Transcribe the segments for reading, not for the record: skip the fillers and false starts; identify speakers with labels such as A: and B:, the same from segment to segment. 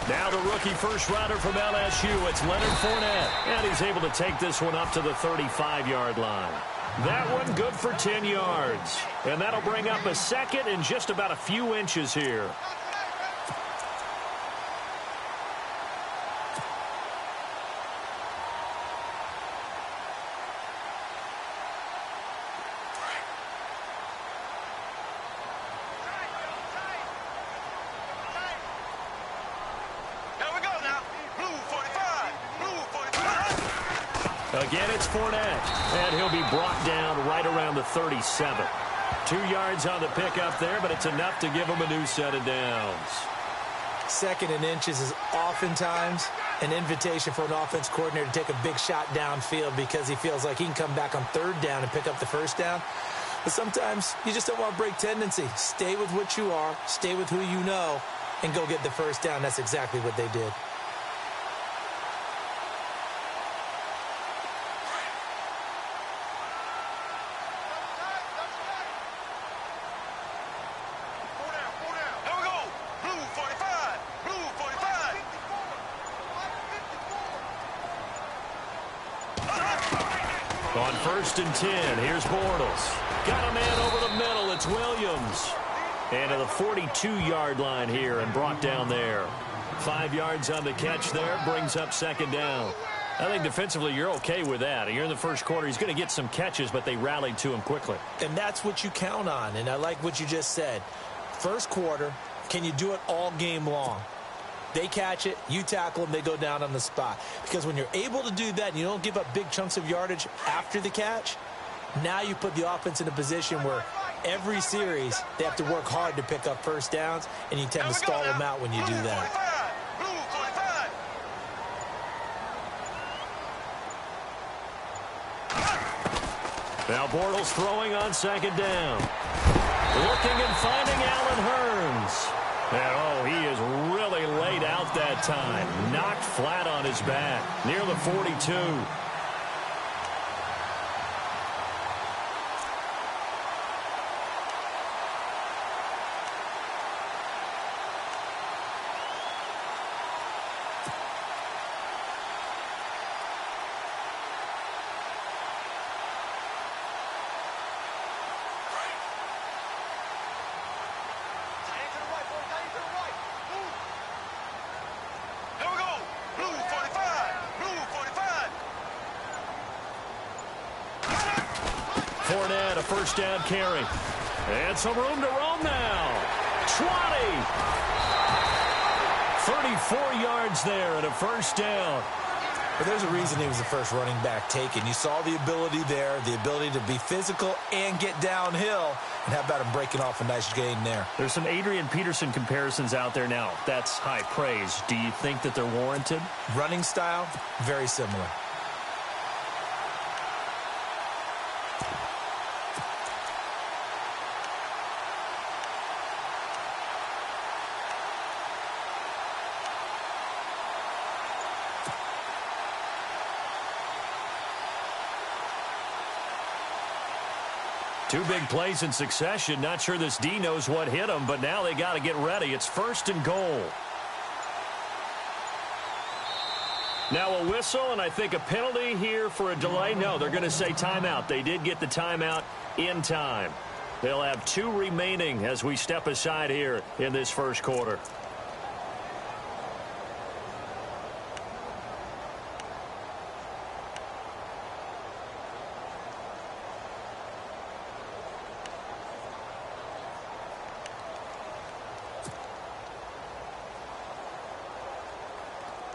A: Now the rookie first rounder from LSU, it's Leonard Fournette. And he's able to take this one up to the 35-yard line. That one good for 10 yards. And that'll bring up a second and just about a few inches here. Again, it's Fournette, and he'll be brought down right around the 37. 2 yards on the pickup there, but it's enough to give him a new set of downs.
B: Second and inches is oftentimes an invitation for an offense coordinator to take a big shot downfield because he feels like he can come back on third down and pick up the first down. But sometimes you just don't want to break tendency. Stay with what you are, stay with who you know, and go get the first down. That's exactly what they did.
A: On 1st and 10, here's Bortles. Got a man over the middle. It's Williams. And to the 42-yard line here and brought down there. 5 yards on the catch there. Brings up second down. I think defensively you're okay with that. You're in the first quarter. He's going to get some catches, but they rallied to him quickly.
B: And that's what you count on. And I like what you just said. First quarter, can you do it all game long? They catch it, you tackle them, they go down on the spot. Because when you're able to do that and you don't give up big chunks of yardage after the catch, now you put the offense in a position where every series they have to work hard to pick up first downs, and you tend to stall them out when you do that.
A: Now Bortles throwing on second down. Looking and finding Allen Hurns. And, oh, he is really laid out that time. Knocked flat on his back near the 42. Fournette, a first down carry. And some room to roam now. 20. 34 yards there and a first down.
B: But there's a reason he was the first running back taken. You saw the ability there, the ability to be physical and get downhill. And how about him breaking off a nice gain there?
A: There's some Adrian Peterson comparisons out there now. That's high praise. Do you think that they're warranted?
B: Running style, very similar.
A: Two big plays in succession. Not sure this D knows what hit him, but now they got to get ready. It's 1st and goal. Now a whistle, and I think a penalty here for a delay. No, they're going to say timeout. They did get the timeout in time. They'll have 2 remaining as we step aside here in this first quarter.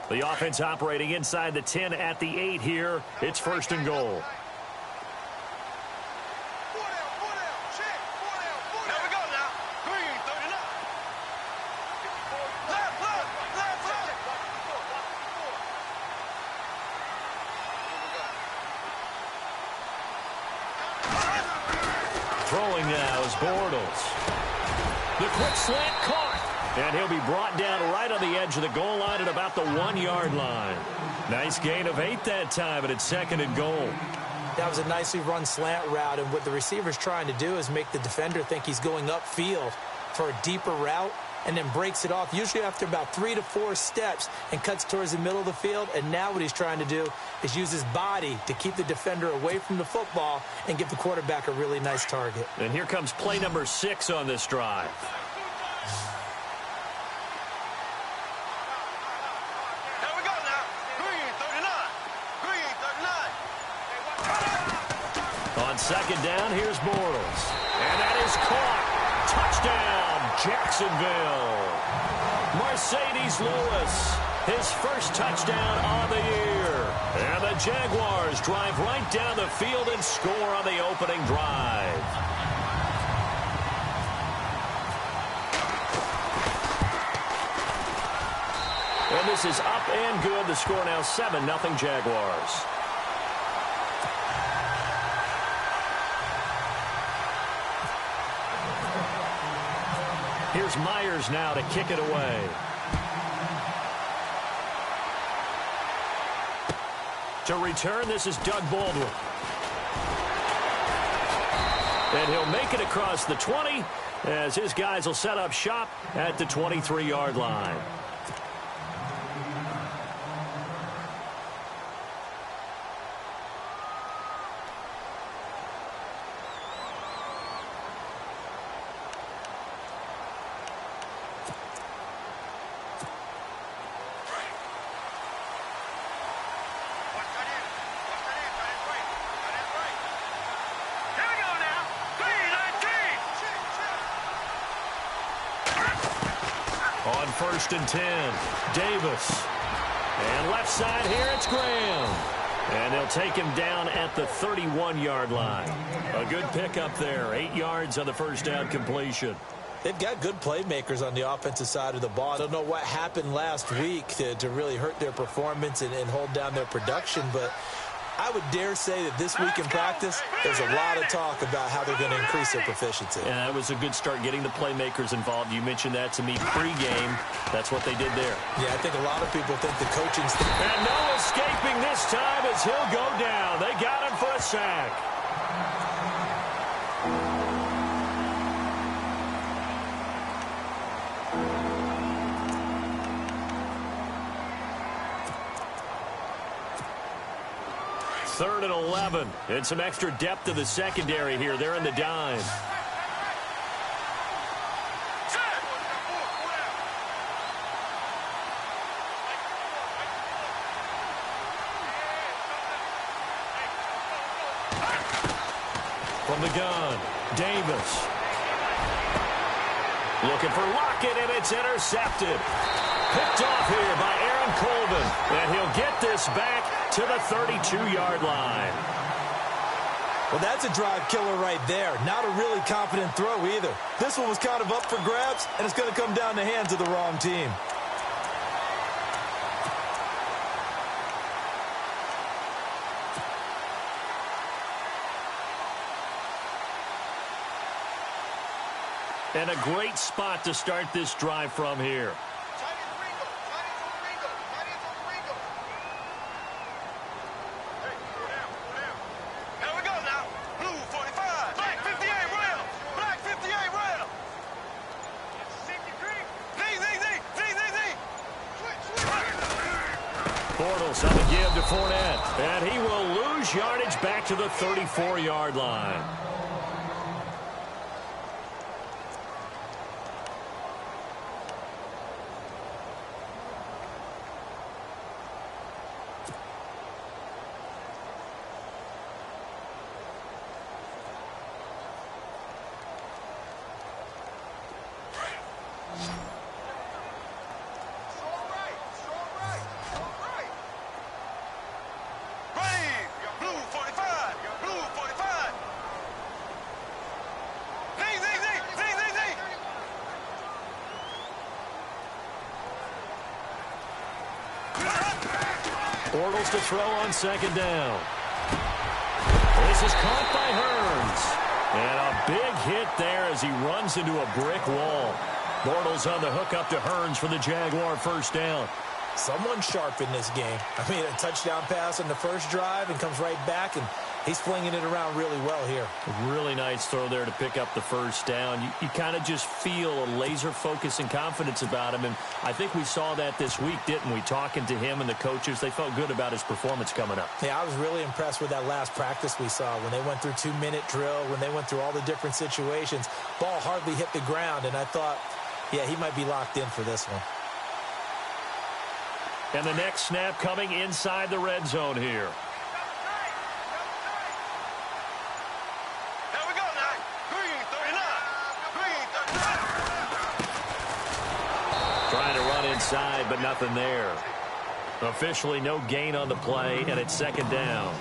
A: The offense operating inside the 10 at the 8 here. It's 1st and goal. Throwing now is Bortles. The quick slant caught. And he'll be brought down right on the edge of the goal line at about the 1-yard line. Nice gain of 8 that time, and it's 2nd and goal.
B: That was a nicely run slant route, and what the receiver's trying to do is make the defender think he's going upfield for a deeper route, and then breaks it off, usually after about 3 to 4 steps, and cuts towards the middle of the field. And now what he's trying to do is use his body to keep the defender away from the football and give the quarterback a really nice target.
A: And here comes play number 6 on this drive. On second down, here's Bortles. And that is caught. Touchdown, Jacksonville. Mercedes Lewis, his first touchdown on the year. And the Jaguars drive right down the field and score on the opening drive. And this is up and good. The score now 7-0 Jaguars. Here's Myers now to kick it away. To return, this is Doug Baldwin. And he'll make it across the 20 as his guys will set up shop at the 23-yard line. On 1st and 10, Davis. And left side here, it's Graham. And they'll take him down at the 31-yard line. A good pickup there, 8 yards on the first down completion.
B: They've got good playmakers on the offensive side of the ball. I don't know what happened last week to really hurt their performance and hold down their production, but I would dare say that this week in practice, there's a lot of talk about how they're going to increase their proficiency.
A: Yeah, that was a good start getting the playmakers involved. You mentioned that to me pregame. That's what they did there.
B: Yeah, I think a lot of people think the coaching staff.
A: And no escaping this time as he'll go down. They got him for a sack. Third and 11, and some extra depth to the secondary here. They're in the dime. From the gun, Davis. Looking for Lockett, and it's intercepted. Picked off here by Aaron Colvin, and he'll get this back to the 32-yard line.
B: Well, that's a drive killer right there. Not a really confident throw either. This one was kind of up for grabs, and it's going to come down the hands of the wrong team.
A: And a great spot to start this drive from here. Bortles on the give to Fournette. And he will lose yardage back to the 34-yard line. Bortles to throw on second down. This is caught by Hearns. And a big hit there as he runs into a brick wall. Bortles on the hook up to Hearns for the Jaguar first down.
B: Someone sharp in this game. I mean, a touchdown pass on the first drive and comes right back and He's flinging it around really well here.
A: Really nice throw there to pick up the first down. You kind of just feel a laser focus and confidence about him, and I think we saw that this week, didn't we? Talking to him and the coaches, they felt good about his performance coming up.
B: Yeah, I was really impressed with that last practice we saw when they went through 2-minute drill, when they went through all the different situations. Ball hardly hit the ground, and I thought, yeah, he might be locked in for this one.
A: And the next snap coming inside the red zone here. Trying to run inside, but nothing there. Officially no gain on the play, and it's second down.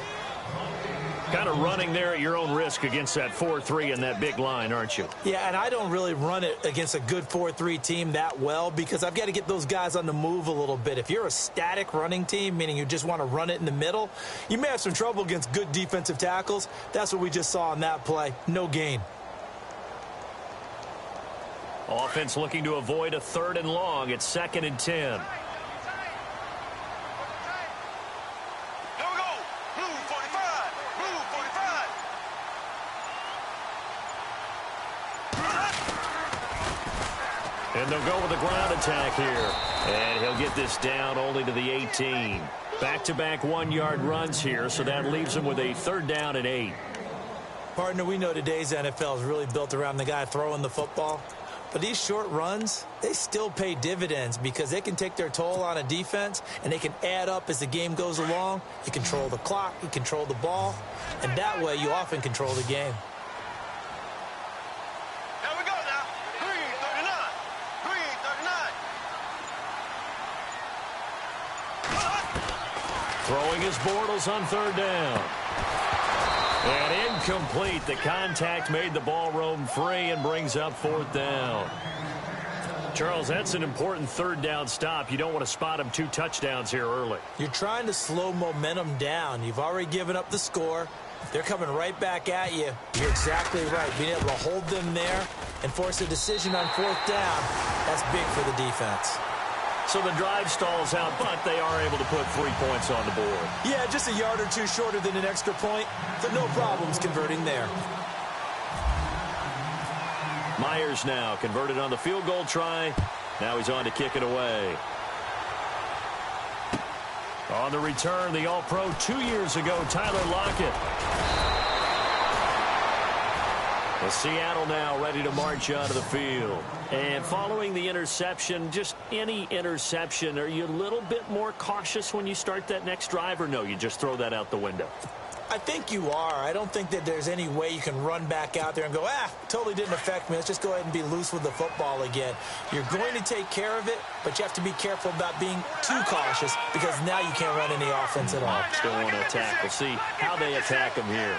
A: Kind of running there at your own risk against that 4-3 and that big line, aren't you?
B: Yeah, and I don't really run it against a good 4-3 team that well because I've got to get those guys on the move a little bit. If you're a static running team, meaning you just want to run it in the middle, you may have some trouble against good defensive tackles. That's what we just saw on that play. No gain.
A: Offense looking to avoid a 3rd and long. It's 2nd and 10. And they'll go with a ground attack here. And he'll get this down only to the 18. Back-to-back 1-yard runs here, so that leaves him with a 3rd down and 8.
B: Partner, we know today's NFL is really built around the guy throwing the football. But these short runs, they still pay dividends because they can take their toll on a defense, and they can add up as the game goes along. You control the clock, you control the ball, and that way you often control the game.
C: Here we go now. 3:39.
A: Throwing his Bortles on 3rd down. And incomplete. The contact made the ball roam free and brings up 4th down. Charles, that's an important 3rd down stop. You don't want to spot him 2 touchdowns here early.
B: You're trying to slow momentum down. You've already given up the score. They're coming right back at you. You're exactly right. Being able to hold them there and force a decision on 4th down, that's big for the defense.
A: So the drive stalls out, but they are able to put 3 points on the board.
B: Yeah, just a yard or 2 shorter than an extra point, but no problems converting there.
A: Myers now converted on the field goal try. Now he's on to kick it away. On the return, the All-Pro 2 years ago, Tyler Lockett. Well, Seattle now ready to march onto the field. And following the interception, just any interception, are you a little bit more cautious when you start that next drive, or no, you just throw that out the window?
B: I think you are. I don't think that there's any way you can run back out there and go, totally didn't affect me. Let's just go ahead and be loose with the football again. You're going to take care of it, but you have to be careful about being too cautious because now you can't run any offense at all.
A: Still want to attack. We'll see how they attack him here.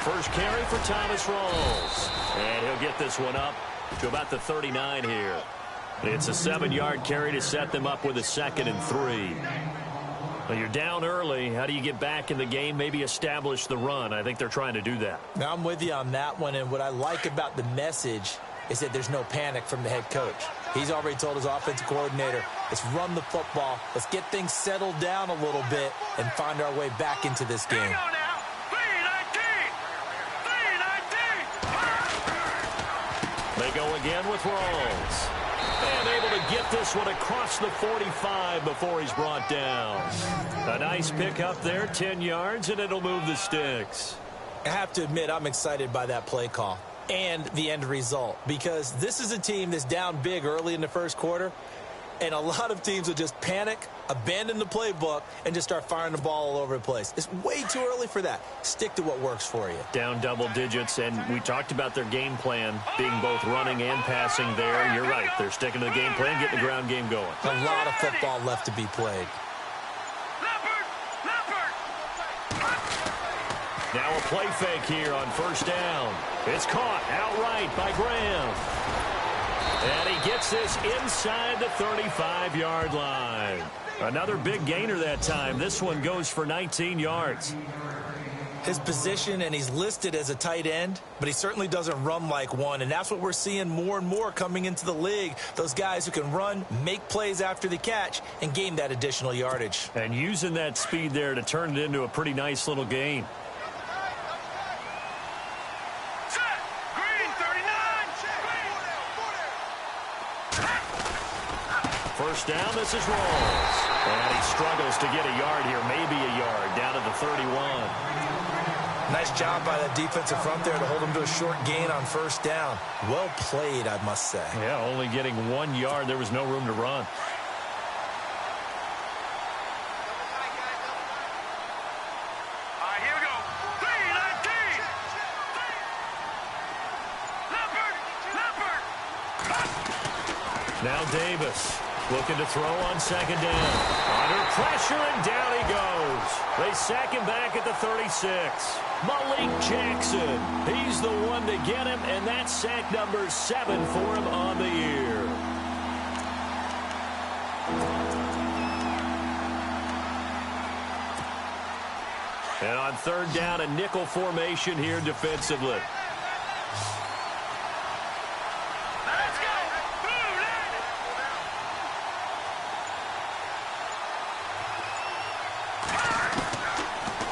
A: First carry for Thomas Rawls. And he'll get this one up to about the 39 here. It's a 7-yard carry to set them up with a 2nd and 3. Well, you're down early. How do you get back in the game, maybe establish the run? I think they're trying to do that.
B: Now, I'm with you on that one, and what I like about the message is that there's no panic from the head coach. He's already told his offensive coordinator, let's run the football, let's get things settled down a little bit and find our way back into this game.
A: They go again with Rawls. And able to get this one across the 45 before he's brought down. A nice pickup there, 10 yards, and it'll move the sticks.
B: I have to admit, I'm excited by that play call and the end result because this is a team that's down big early in the first quarter, and a lot of teams will just panic, abandon the playbook, and just start firing the ball all over the place. It's way too early for that. Stick to what works for you.
A: Down double digits, and we talked about their game plan being both running and passing there. You're right. They're sticking to the game plan, getting the ground game going.
B: A lot of football left to be played.
A: Now a play fake here on 1st down. It's caught outright by Graham. And he gets this inside the 35-yard line. Another big gainer that time. This one goes for 19 yards.
B: his position, and he's listed as a tight end, but he certainly doesn't run like one, and that's what we're seeing more and more coming into the league. Those guys who can run, make plays after the catch, and gain that additional yardage.
A: And using that speed there to turn it into a pretty nice little gain. First down, this is Rawls. And he struggles to get a yard here, maybe a yard, down at the 31.
B: Nice job by that defensive front there to hold him to a short gain on first down. Well played, I must say.
A: Yeah, only getting 1 yard. There was no room to run.
C: All right, here we go. 3-19. Leopard.
A: Now Davis. Looking to throw on second down. Under pressure, and down he goes. They sack him back at the 36. Malik Jackson. He's the one to get him, and that's sack number 7 for him on the year. And on third down, a nickel formation here defensively.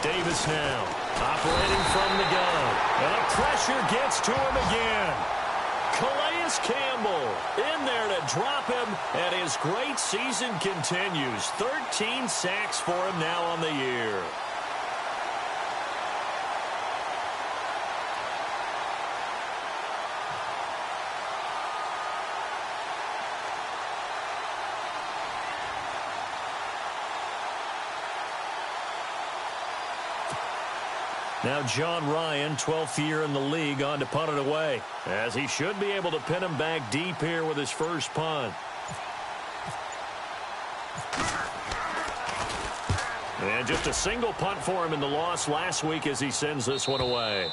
A: Davis now, operating from the gun. And the pressure gets to him again. Calais Campbell in there to drop him, and his great season continues. 13 sacks for him now on the year. Now John Ryan, 12th year in the league, on to punt it away, as he should be able to pin him back deep here with his first punt. And just a single punt for him in the loss last week as he sends this one away.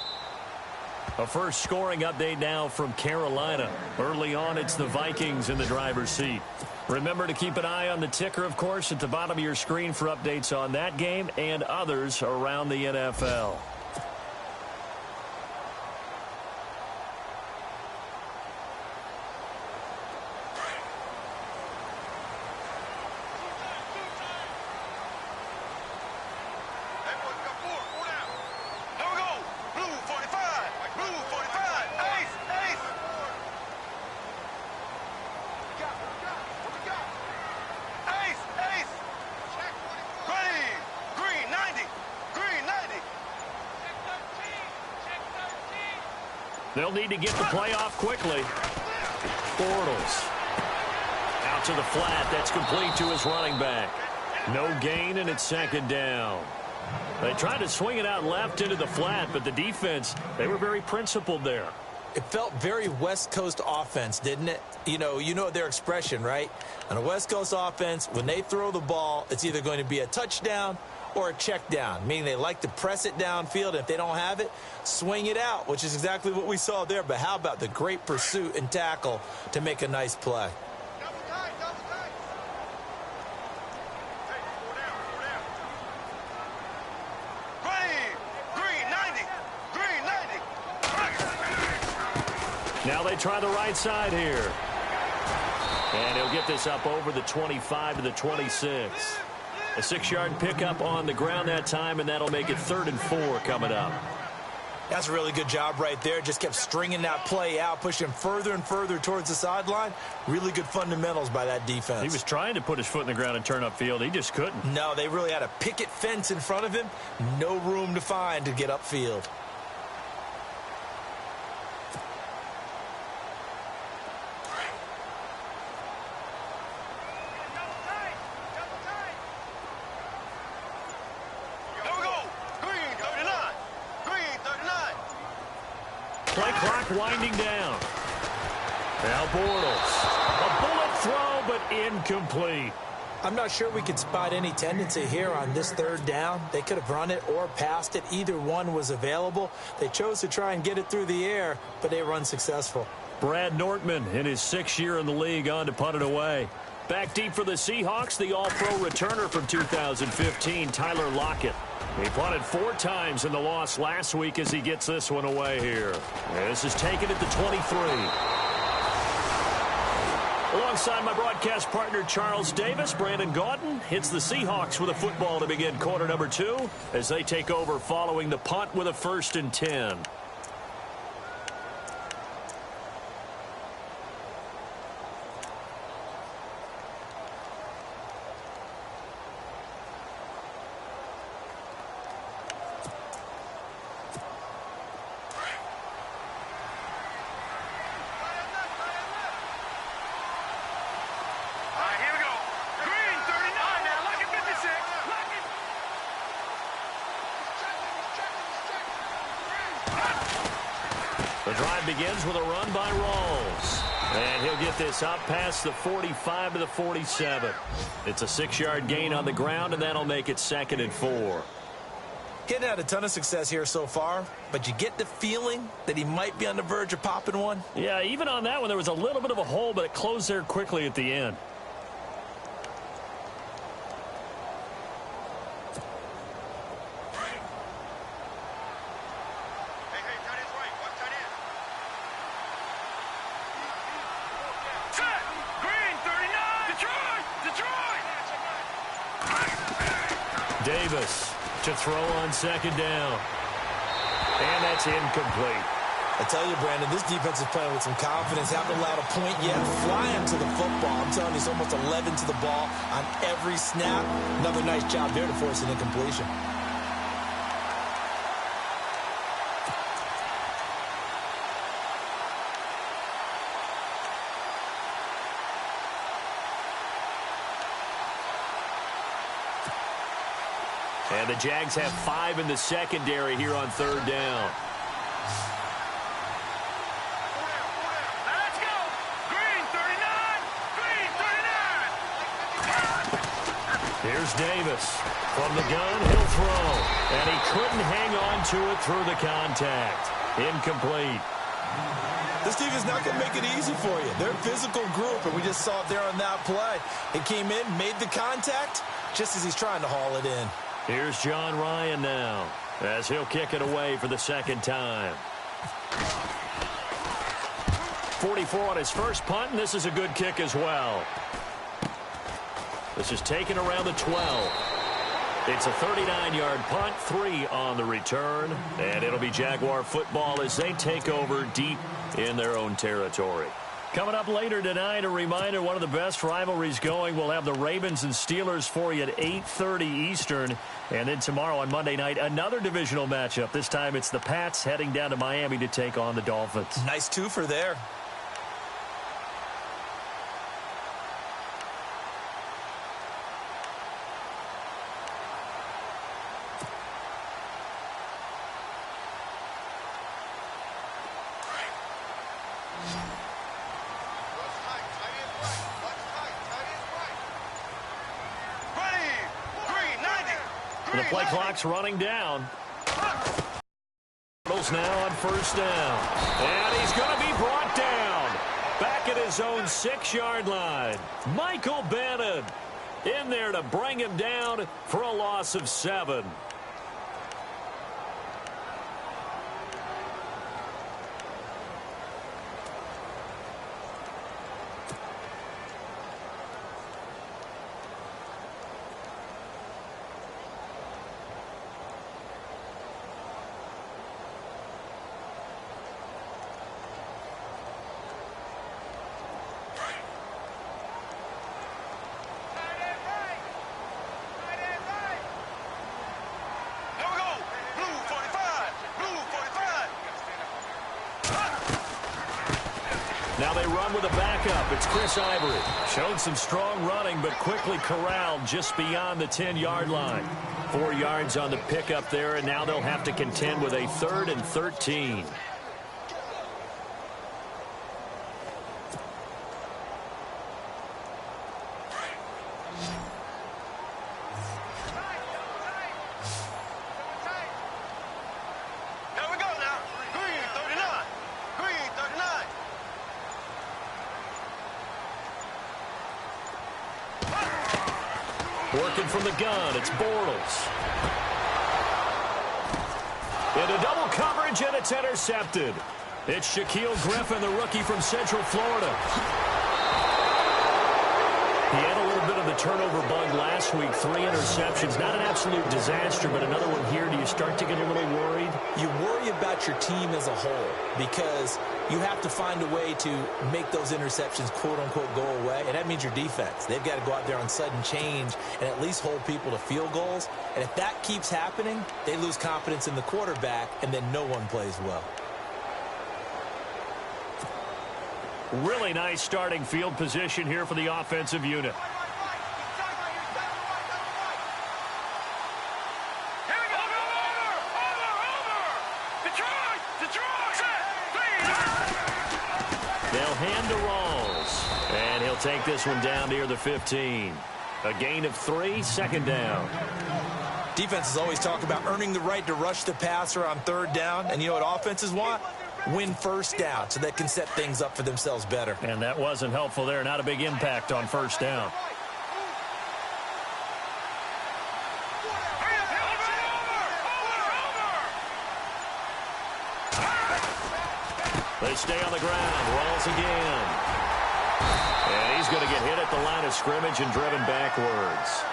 A: A first scoring update now from Carolina. Early on, it's the Vikings in the driver's seat. Remember to keep an eye on the ticker, of course, at the bottom of your screen for updates on that game and others around the NFL. They'll need to get the play off quickly. Bortles. Out to the flat. That's complete to his running back. No gain, and it's second down. They tried to swing it out left into the flat, but the defense, they were very principled there.
B: It felt very West Coast offense, didn't it? You know their expression, right? On a West Coast offense, when they throw the ball, it's either going to be a touchdown or a check down, meaning they like to press it downfield. If they don't have it, swing it out, which is exactly what we saw there. But how about the great pursuit and tackle to make a nice play?
A: Now they try the right side here. And he'll get this up over the 25 to the 26. A 6-yard pickup on the ground that time, and that'll make it 3rd and 4 coming up.
B: That's a really good job right there. Just kept stringing that play out, pushing him further and further towards the sideline. Really good fundamentals by that defense.
A: He was trying to put his foot in the ground and turn upfield. He just couldn't.
B: No, they really had a picket fence in front of him. No room to find to get upfield.
A: Play clock winding down. Now Bortles. A bullet throw, but incomplete.
B: I'm not sure we could spot any tendency here on this 3rd down. They could have run it or passed it. Either one was available. They chose to try and get it through the air, but they were unsuccessful.
A: Brad Nortman, in his 6th year in the league, on to punt it away. Back deep for the Seahawks, the All-Pro returner from 2015, Tyler Lockett. He punted 4 times in the loss last week as he gets this one away here. This is taken at the 23. Alongside my broadcast partner Charles Davis, Brandon Gaudin hits the Seahawks with a football to begin quarter number 2 as they take over following the punt with a 1st and 10. The drive begins with a run by Rawls. And he'll get this up past the 45 to the 47. It's a 6-yard gain on the ground, and that'll make it 2nd and 4.
B: Getting had a ton of success here so far, but you get the feeling that he might be on the verge of popping one.
A: Yeah, even on that one, there was a little bit of a hole, but it closed there quickly at the end. Davis to throw on 2nd down. And that's incomplete.
B: I tell you, Brandon, this defense is playing with some confidence. Haven't allowed a point yet. Flying to the football. I'm telling you, it's almost 11 to the ball on every snap. Another nice job there to force an incompletion.
A: And the Jags have 5 in the secondary here on 3rd down.
C: Let's go! Green 39! Green 39!
A: Here's Davis. From the gun, he'll throw. And he couldn't hang on to it through the contact. Incomplete.
B: This defense is not going to make it easy for you. They're a physical group, and we just saw it there on that play. It came in, made the contact, just as he's trying to haul it in.
A: Here's John Ryan now as he'll kick it away for the 2nd time. 44 on his first punt, and this is a good kick as well. This is taken around the 12. It's a 39-yard punt, 3 on the return, and it'll be Jaguar football as they take over deep in their own territory. Coming up later tonight, a reminder, one of the best rivalries going. We'll have the Ravens and Steelers for you at 8:30 Eastern. And then tomorrow on Monday night, another divisional matchup. This time it's the Pats heading down to Miami to take on the Dolphins.
B: Nice twofer there.
A: The play clock's running down. Now on 1st down. And he's going to be brought down. Back at his own 6-yard line. Michael Bannon in there to bring him down for a loss of 7. Now they run with a backup. It's Chris Ivory. Showed some strong running, but quickly corralled just beyond the 10-yard line. 4 yards on the pickup there, and now they'll have to contend with a 3rd and 13. Working from the gun, it's Bortles. Into double coverage, and it's intercepted. It's Shaquille Griffin, the rookie from Central Florida. He had a little bit of the turnover bug last week, 3 interceptions. Not an absolute disaster, but another one here. Do you start to get a little worried?
B: You worry about your team as a whole because you have to find a way to make those interceptions, quote-unquote, go away, and that means your defense. They've got to go out there on sudden change and at least hold people to field goals. And if that keeps happening, they lose confidence in the quarterback, and then no one plays well.
A: Really nice starting field position here for the offensive unit. They'll hand to Rawls, and he'll take this one down near the 15. A gain of 3, second down.
B: Defenses always talk about earning the right to rush the passer on third down, and you know what offenses want? Win first down so they can set things up for themselves better.
A: And that wasn't helpful there. Not a big impact on first down. They stay on the ground. Rawls again. And he's going to get hit at the line of scrimmage and driven backwards.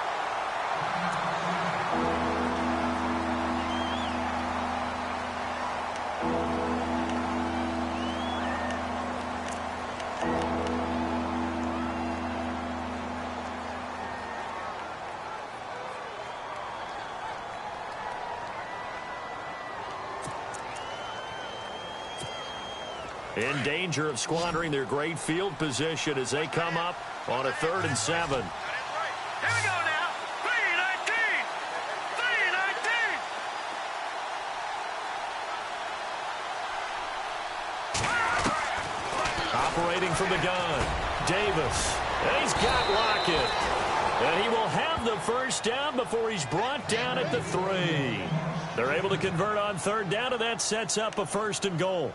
A: In danger of squandering their great field position as they come up on a 3rd and 7.
C: Here we go now. 3-19. 3-19.
A: Operating from the gun, Davis. And he's got Lockett. And he will have the first down before he's brought down at the 3. They're able to convert on 3rd down, and that sets up a 1st and goal.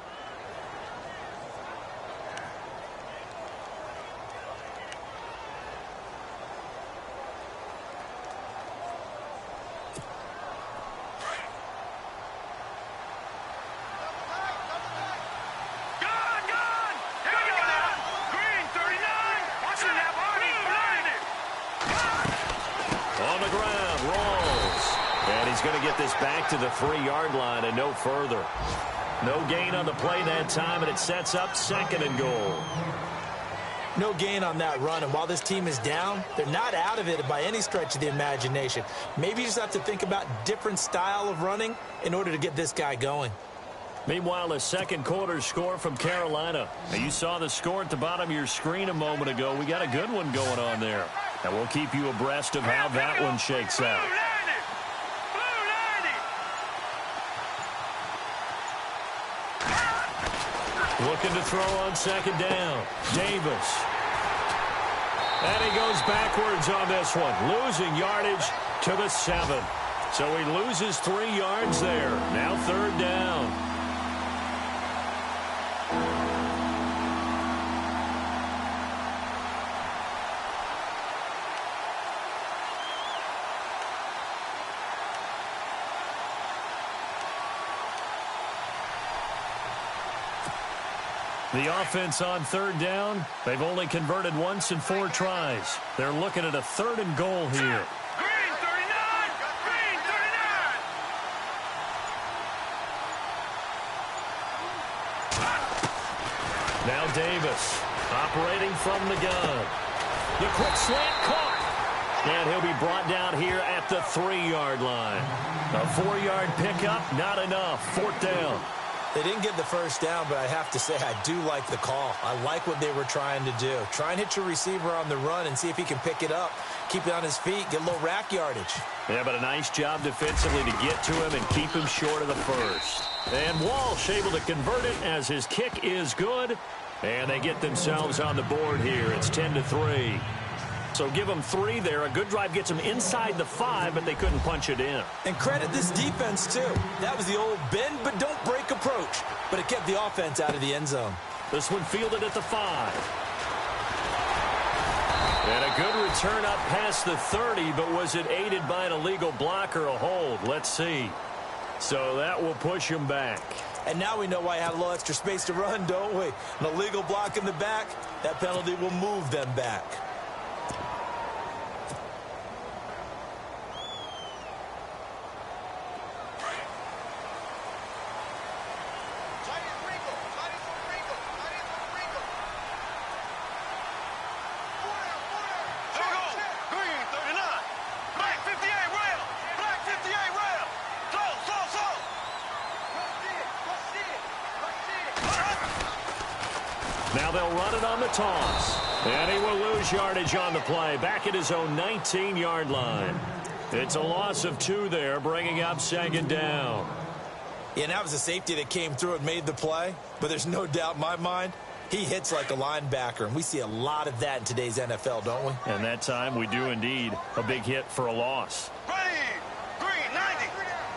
A: To the 3-yard line and no further. No gain on the play that time, and it sets up 2nd and goal.
B: No gain on that run, and while this team is down, they're not out of it by any stretch of the imagination. Maybe you just have to think about different style of running in order to get this guy going.
A: Meanwhile, the 2nd quarter score from Carolina. Now, you saw the score at the bottom of your screen a moment ago. We got a good one going on there. And we'll keep you abreast of how that one shakes out. Looking to throw on 2nd down. Davis. And he goes backwards on this one. Losing yardage to the 7. So he loses 3 yards there. Now 3rd down. The offense on 3rd down, they've only converted once in 4 tries. They're looking at a 3rd and goal here.
C: Green 39! Green 39!
A: Now Davis operating from the gun. The quick slant caught. And he'll be brought down here at the 3-yard line. A 4-yard pickup, not enough. 4th down.
B: They didn't get the first down, but I have to say I do like the call. I like what they were trying to do. Try and hit your receiver on the run and see if he can pick it up, keep it on his feet, get a little rack yardage.
A: Yeah, but a nice job defensively to get to him and keep him short of the first. And Walsh able to convert it as his kick is good. And they get themselves on the board here. It's 10-3. So give them 3 there. A good drive gets them inside the 5, but they couldn't punch it in.
B: And credit this defense, too. That was the old bend but don't break approach. But it kept the offense out of the end zone.
A: This one fielded at the 5. And a good return up past the 30, but was it aided by an illegal block or a hold? Let's see. So that will push him back.
B: And now we know why he had a little extra space to run, don't we? An illegal block in the back, that penalty will move them back.
A: Now they'll run it on the toss. And he will lose yardage on the play, back at his own 19-yard line. It's a loss of 2 there, bringing up 2nd down.
B: Yeah, and that was a safety that came through and made the play. But there's no doubt in my mind, he hits like a linebacker. And we see a lot of that in today's NFL, don't we?
A: And that time we do indeed. A big hit for a loss.
C: Green, 90.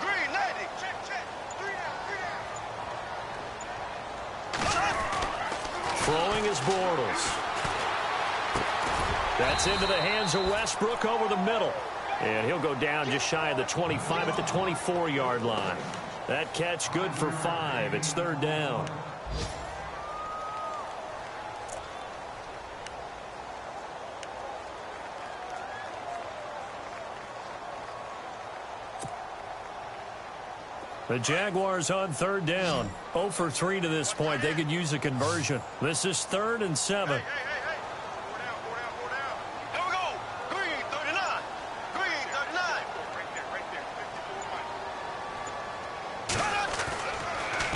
C: Green, 90. Check. 3 down.
A: Throwing is Bortles. That's into the hands of Westbrook over the middle. And he'll go down just shy of the 25 at the 24-yard line. That catch good for 5. It's 3rd down. The Jaguars on 3rd down. 0 for 3 to this point. They could use a conversion. This is 3rd and 7.
C: Hey. 4 down. Here we go. Green, 39. Green, 39. Right there.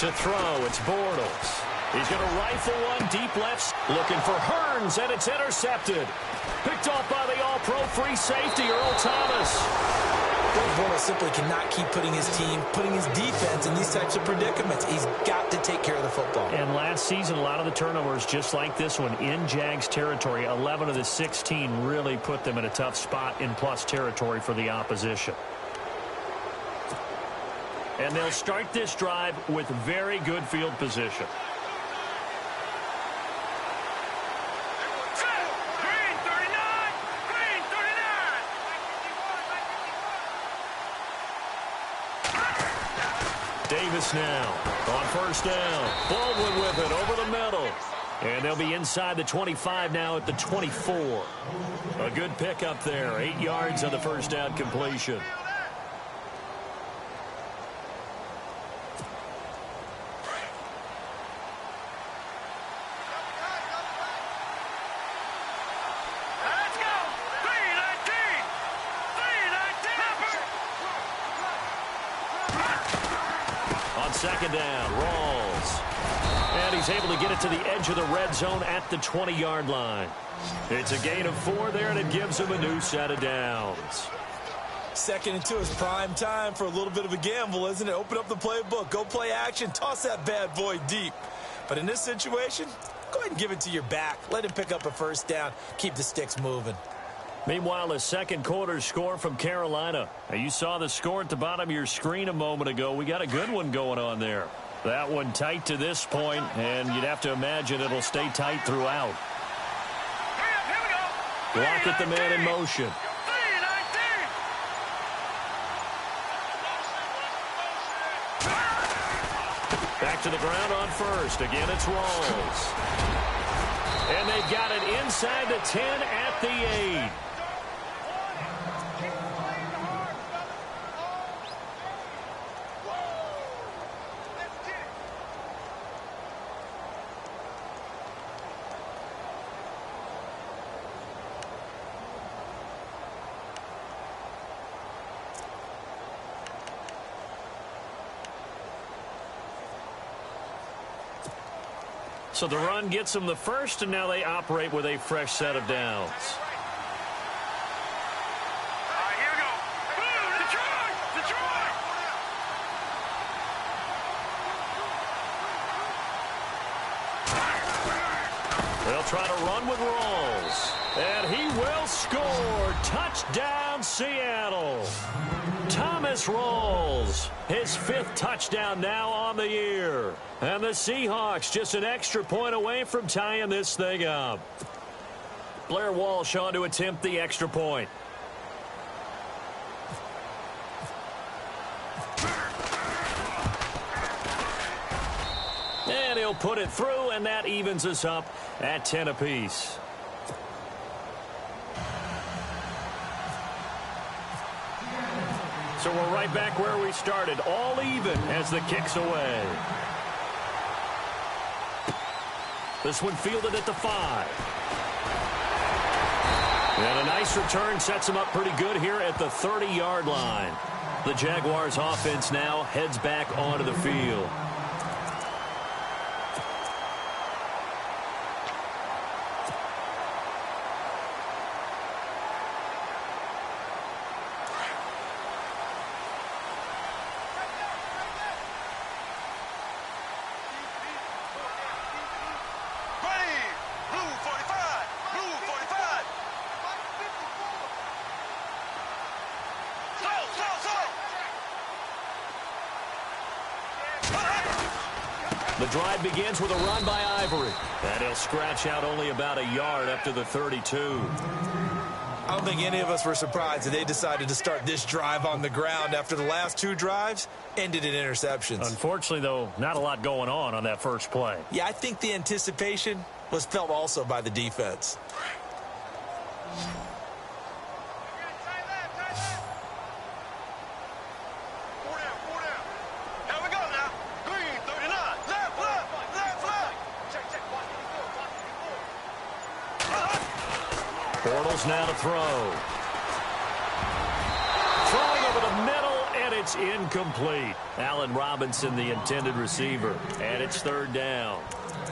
A: To throw, it's Bortles. He's going to rifle one deep left. Looking for Hearns, and it's intercepted. Picked off by the all-pro free safety, Earl Thomas.
B: Bortles simply cannot keep putting his defense in these types of predicaments. He's got to take care of the football.
A: And last season, a lot of the turnovers, just like this one, in Jags territory, 11 of the 16 really put them in a tough spot in plus territory for the opposition. And they'll start this drive with very good field position. Davis now on 1st down. Baldwin with it over the middle. And they'll be inside the 25 now at the 24. A good pickup there. 8 yards on the 1st down completion. On 2nd down, Rawls. And he's able to get it to the edge of the red zone at the 20-yard line. It's a gain of 4 there, and it gives him a new set of downs.
B: 2nd and 2 is prime time for a little bit of a gamble, isn't it? Open up the playbook, go play action, toss that bad boy deep. But in this situation, go ahead and give it to your back. Let him pick up a 1st down, keep the sticks moving.
A: Meanwhile, the 2nd quarter score from Carolina. Now, you saw the score at the bottom of your screen a moment ago. We got a good one going on there. That one tight to this point, and you'd have to imagine it'll stay tight throughout. Block at the man in motion. Back to the ground on 1st. Again, it's Rawls. And they've got it inside the 10 at the 8. So the run gets them the 1st, and now they operate with a fresh set of downs.
C: Here we go. Detroit!
A: They'll try to run with Rawls. And he will score. Touchdown, Seattle. Thomas Rawls, his 5th touchdown now on the year. And the Seahawks just an extra point away from tying this thing up. Blair Walsh on to attempt the extra point. And he'll put it through, and that evens us up at 10 apiece. So we're right back where we started, all even as the kick's away. This one fielded at the 5. And a nice return sets him up pretty good here at the 30-yard line. The Jaguars offense now heads back onto the field. The drive begins with a run by Ivory. And he'll scratch out only about a yard up to the 32.
B: I don't think any of us were surprised that they decided to start this drive on the ground after the last 2 drives ended in interceptions.
A: Unfortunately, though, not a lot going on that first play.
B: Yeah, I think the anticipation was felt also by the defense.
A: Bortles now to throw. Throwing over the middle, and it's incomplete. Allen Robinson, the intended receiver, and it's 3rd down.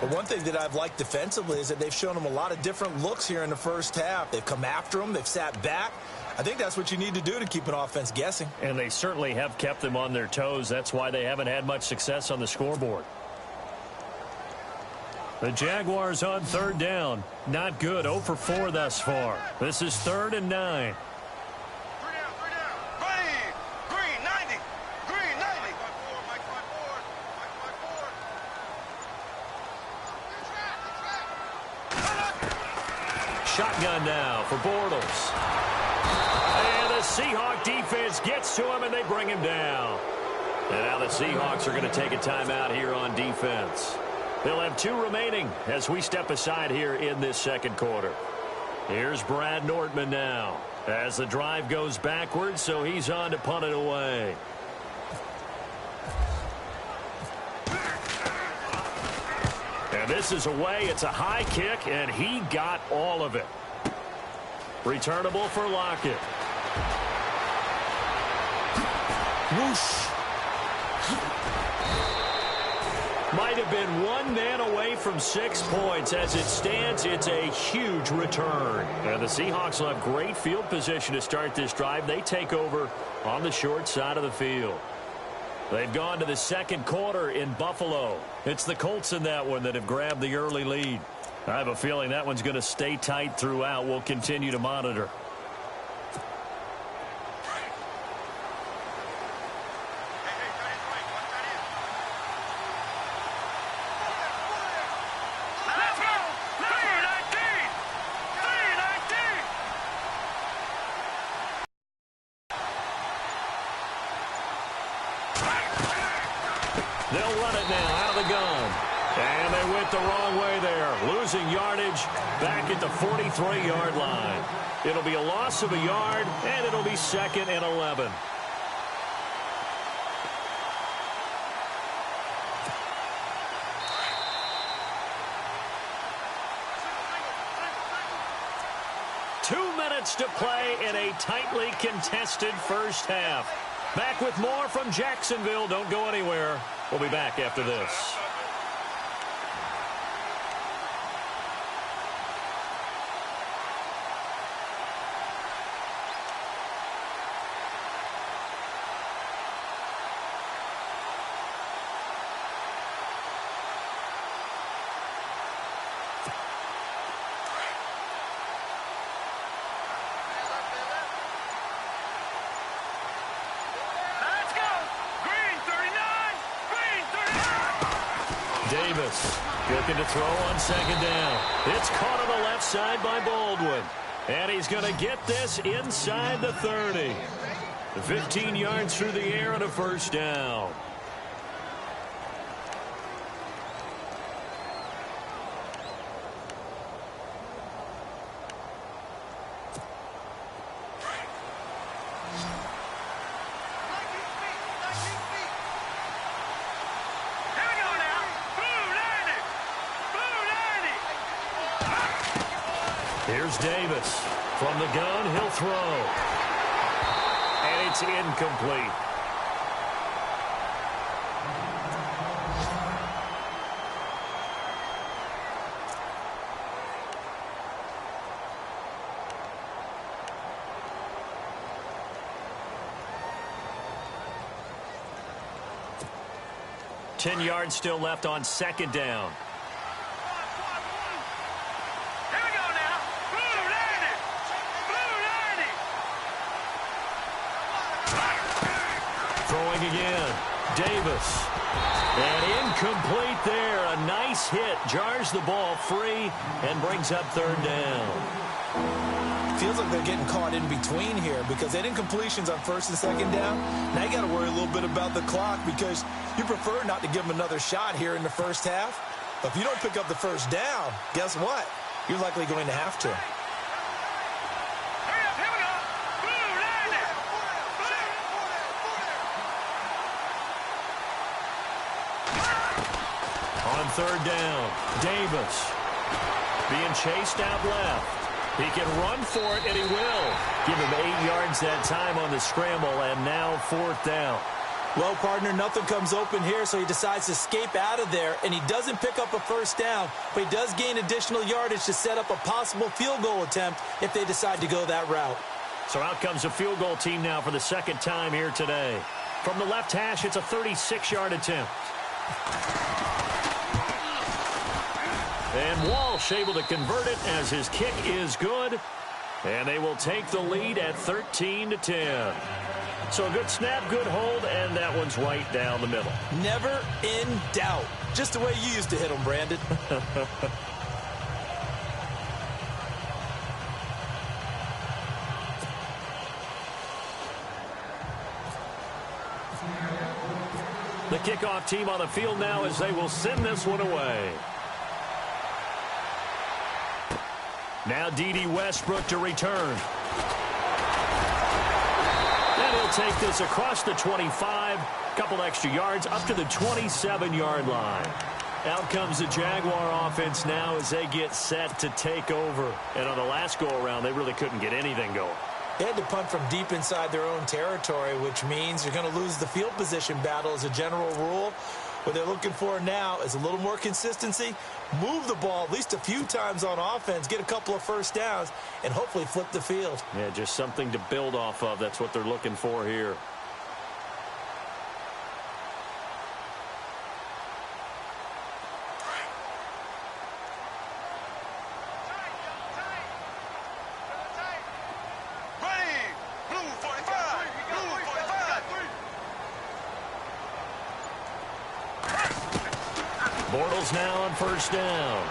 B: But one thing that I've liked defensively is that they've shown him a lot of different looks here in the first half. They've come after him. They've sat back. I think that's what you need to do to keep an offense guessing.
A: And they certainly have kept them on their toes. That's why they haven't had much success on the scoreboard. The Jaguars on 3rd down. Not good. 0 for 4 thus far. This is 3rd and 9.
C: Green, 90. Green, 90.
A: Shotgun now for Bortles. And the Seahawks defense gets to him, and they bring him down. And now the Seahawks are going to take a timeout here on defense. They'll have 2 remaining as we step aside here in this second quarter. Here's Brad Nortman now as the drive goes backwards, so he's on to punt it away. And this is away. It's a high kick, and he got all of it. Returnable for Lockett.
B: Whoosh.
A: Might have been 1 man away from 6 points. As it stands, it's a huge return. And the Seahawks will have great field position to start this drive. They take over on the short side of the field. They've gone to the second quarter in Buffalo. It's the Colts in that one that have grabbed the early lead. I have a feeling that one's going to stay tight throughout. We'll continue to monitor. They'll run it now out of the gun. And they went the wrong way there. Losing yardage back at the 43-yard line. It'll be a loss of a yard, and it'll be 2nd and 11. Two minutes to play in a tightly contested first half. Back with more from Jacksonville. Don't go anywhere. We'll be back after this. Davis looking to throw on 2nd down. It's caught on the left side by Baldwin. And he's going to get this inside the 30. 15 yards through the air and a first down. Here's Davis. From the gun, he'll throw. And it's incomplete. Ten yards still left on second down.
C: Here we go now. Blue 90. Blue 90.
A: Throwing again. Davis. And incomplete there. A nice hit. Jars the ball free and brings up third down.
B: Feels like they're getting caught in between here because they didn't completions on first and second down. Now you got to worry a little bit about the clock because you prefer not to give them another shot here in the first half. But if you don't pick up the first down, guess what? You're likely going to have to.
C: Hurry up, here we go. Blue 90.
A: On third down, Davis being chased out left. He can run for it, and he will. Give him 8 yards that time on the scramble, and now fourth down.
B: Well, partner, nothing comes open here, so he decides to escape out of there, and he doesn't pick up a first down, but he does gain additional yardage to set up a possible field goal attempt if they decide to go that route.
A: So out comes a field goal team now for the second time here today. From the left hash, it's a 36-yard attempt. And Walsh able to convert it as his kick is good. And they will take the lead at 13-10. So a good snap, good hold, and that one's right down the middle.
B: Never in doubt. Just the way you used to hit them, Brandon.
A: The kickoff team on the field now as they will send this one away. Now D.D. Westbrook to return. And he'll take this across the 25. Couple extra yards up to the 27-yard line. Out comes the Jaguar offense now as they get set to take over. And on the last go-around, they really couldn't get anything going.
B: They had to punt from deep inside their own territory, which means you're going to lose the field position battle as a general rule. What they're looking for now is a little more consistency, move the ball at least a few times on offense, get a couple of first downs, and hopefully flip the field.
A: Yeah, just something to build off of. That's what they're looking for here. Bortles now on first down.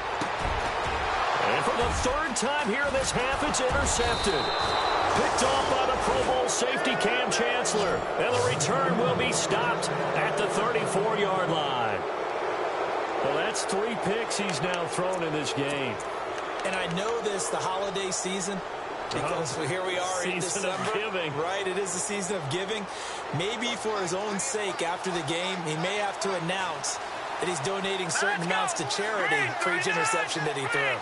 A: And for the third time here in this half, it's intercepted. Picked off by the Pro Bowl safety Cam Chancellor. And the return will be stopped at the 34-yard line. Well, that's 3 picks he's now thrown in this game.
B: And I know this, the holiday season, because here we are in December.
A: Season of giving.
B: Right, it is the season of giving. Maybe for his own sake after the game, he may have to announce that he's donating certain amounts to charity for each interception that he threw.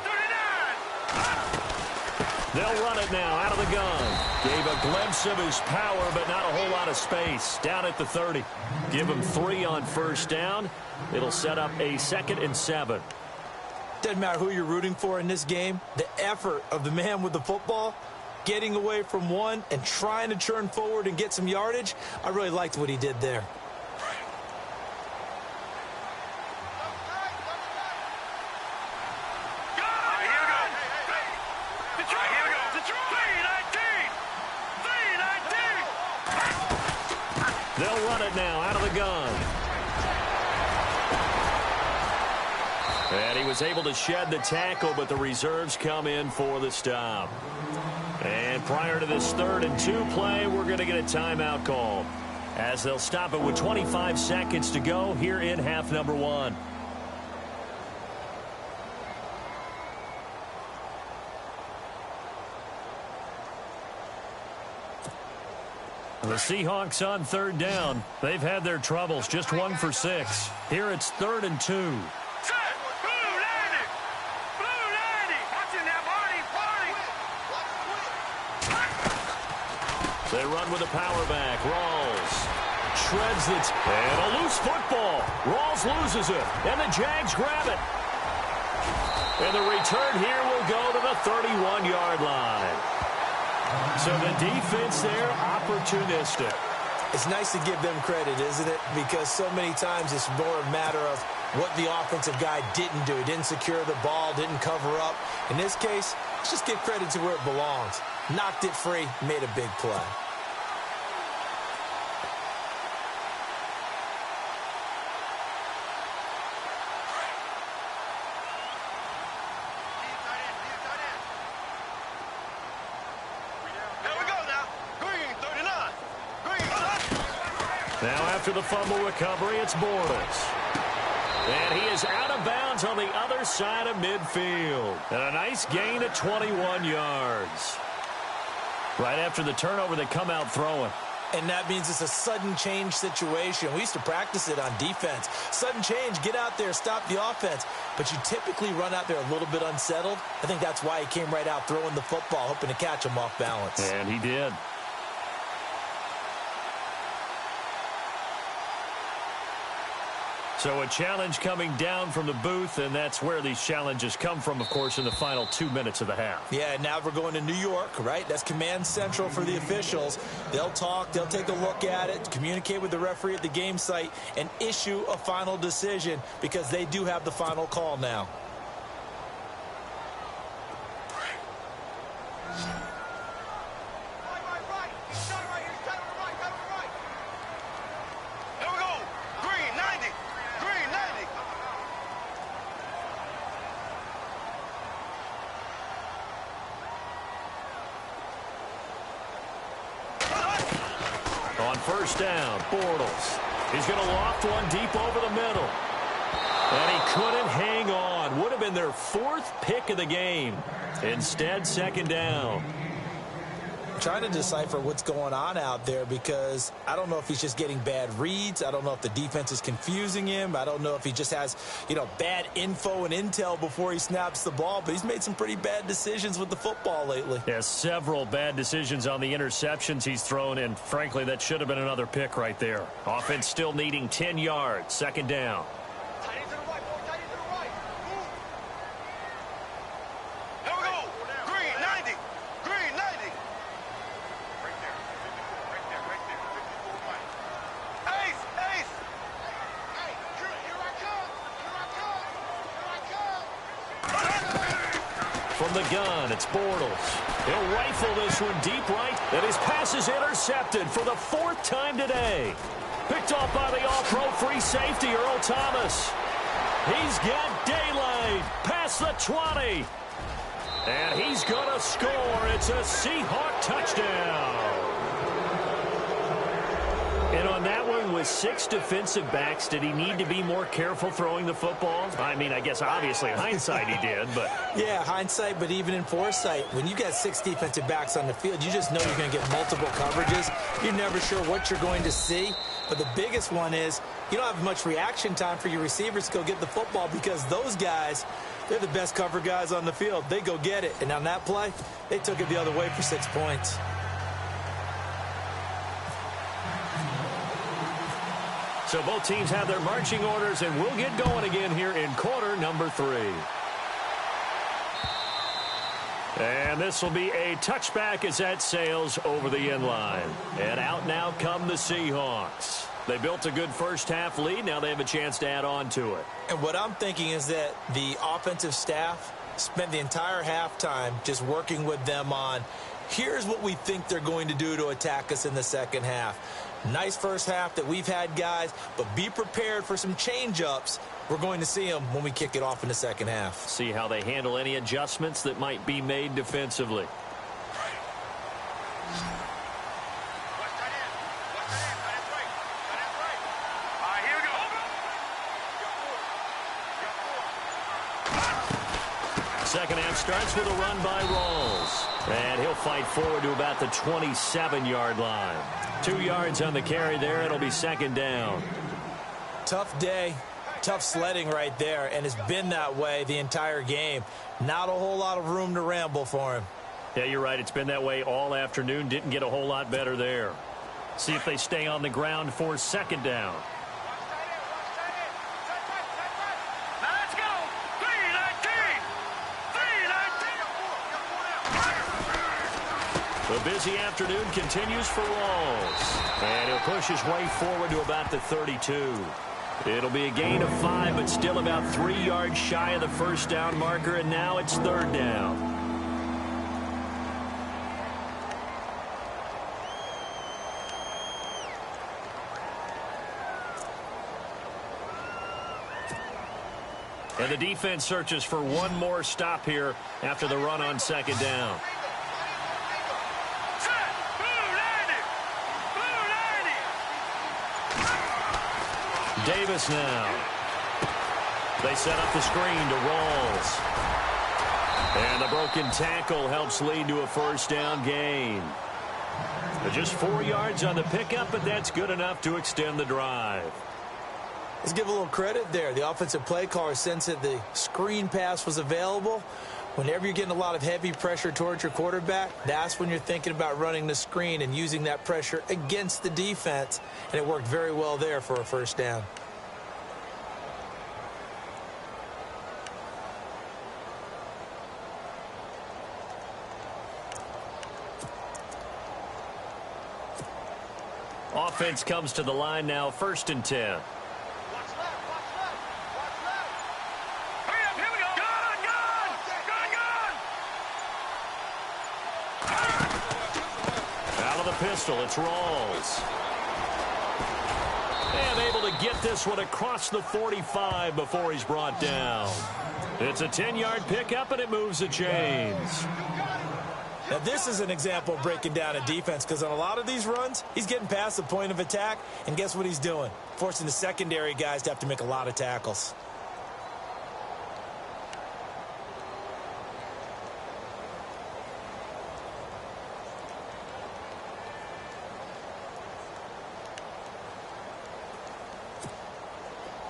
A: They'll run it now out of the gun. Gave a glimpse of his power, but not a whole lot of space. Down at the 30. Give him 3 on first down. It'll set up a 2nd and 7.
B: Doesn't matter who you're rooting for in this game. The effort of the man with the football, getting away from one and trying to turn forward and get some yardage, I really liked what he did there.
A: They'll run it now out of the gun. And he was able to shed the tackle, but the reserves come in for the stop. And prior to this 3rd and 2 play, we're going to get a timeout call, as they'll stop it with 25 seconds to go here in half number 1. The Seahawks on 3rd down. They've had their troubles, just 1 for 6. Here it's 3rd and 2.
C: Blue 90. Blue 90. Watching that party.
A: They run with the power back. Rawls shreds it. And a loose football. Rawls loses it. And the Jags grab it. And the return here will go to the 31-yard line. So the defense there, opportunistic.
B: It's nice to give them credit, isn't it? Because so many times it's more a matter of what the offensive guy didn't do. He didn't secure the ball, didn't cover up. In this case, let's just give credit to where it belongs. Knocked it free, made a big play.
A: Now after the fumble recovery, it's Bortles. And he is out of bounds on the other side of midfield. And a nice gain of 21 yards. Right after the turnover, they come out throwing.
B: And that means it's a sudden change situation. We used to practice it on defense. Sudden change, get out there, stop the offense. But you typically run out there a little bit unsettled. I think that's why he came right out throwing the football, hoping to catch him off balance.
A: And he did. So a challenge coming down from the booth, and that's where these challenges come from, of course, in the final 2 minutes of the half.
B: Yeah, now we're going to New York, right? That's command central for the officials. They'll talk, they'll take a look at it, communicate with the referee at the game site, and issue a final decision because they do have the final call now.
A: First down, Bortles. He's going to loft one deep over the middle. And he couldn't hang on. Would have been their fourth pick of the game. Instead, second down.
B: I'm trying to decipher what's going on out there because I don't know if he's just getting bad reads. I don't know if the defense is confusing him. I don't know if he just has, bad info and intel before he snaps the ball. But he's made some pretty bad decisions with the football lately.
A: Yeah, several bad decisions on the interceptions he's thrown, and frankly, that should have been another pick right there. Offense still needing 10 yards. Second down. From the gun, it's Bortles. He'll rifle this one deep right, and his pass is intercepted for the fourth time today. Picked off by the all-pro free safety, Earl Thomas. He's got daylight past the 20. And he's going to score. It's a Seahawk touchdown. And on that one, with 6 defensive backs, did he need to be more careful throwing the football? I mean, I guess obviously in hindsight he did, but...
B: Yeah, hindsight, but even in foresight, when you got 6 defensive backs on the field, you just know you're going to get multiple coverages. You're never sure what you're going to see. But the biggest one is you don't have much reaction time for your receivers to go get the football because those guys, they're the best cover guys on the field. They go get it. And on that play, they took it the other way for 6 points.
A: So both teams have their marching orders, and we'll get going again here in quarter number 3. And this will be a touchback as that sails over the end line. And out now come the Seahawks. They built a good first half lead. Now they have a chance to add on to it.
B: And what I'm thinking is that the offensive staff spent the entire halftime just working with them on, here's what we think they're going to do to attack us in the second half. Nice first half that we've had, guys, but be prepared for some change-ups. We're going to see them when we kick it off in the second half.
A: See how they handle any adjustments that might be made defensively. Second half starts with a run by Rawls. And he'll fight forward to about the 27-yard line. 2 yards on the carry there. It'll be second down.
B: Tough day. Tough sledding right there, and it's been that way the entire game. Not a whole lot of room to ramble for him.
A: Yeah, you're right. It's been that way all afternoon. Didn't get a whole lot better there. See if they stay on the ground for second down.
C: Let's go. 3-19. 3-19.
A: The busy afternoon continues for Rawls. And he'll push his way forward to about the 32. It'll be a gain of 5, but still about 3 yards shy of the first down marker, and now it's third down. And the defense searches for one more stop here after the run on second down. Davis now. They set up the screen to Rawls. And the broken tackle helps lead to a first down gain. Just 4 yards on the pickup, but that's good enough to extend the drive.
B: Let's give a little credit there. The offensive play caller sensed that the screen pass was available. Whenever you're getting a lot of heavy pressure towards your quarterback, that's when you're thinking about running the screen and using that pressure against the defense. And it worked very well there for a first down.
A: Offense comes to the line now, 1st and 10. Pistol, it's Rawls. And able to get this one across the 45 before he's brought down. It's a 10-yard pickup, and it moves the chains.
B: Now, this is an example of breaking down a defense, because on a lot of these runs, he's getting past the point of attack, and guess what he's doing? Forcing the secondary guys to have to make a lot of tackles.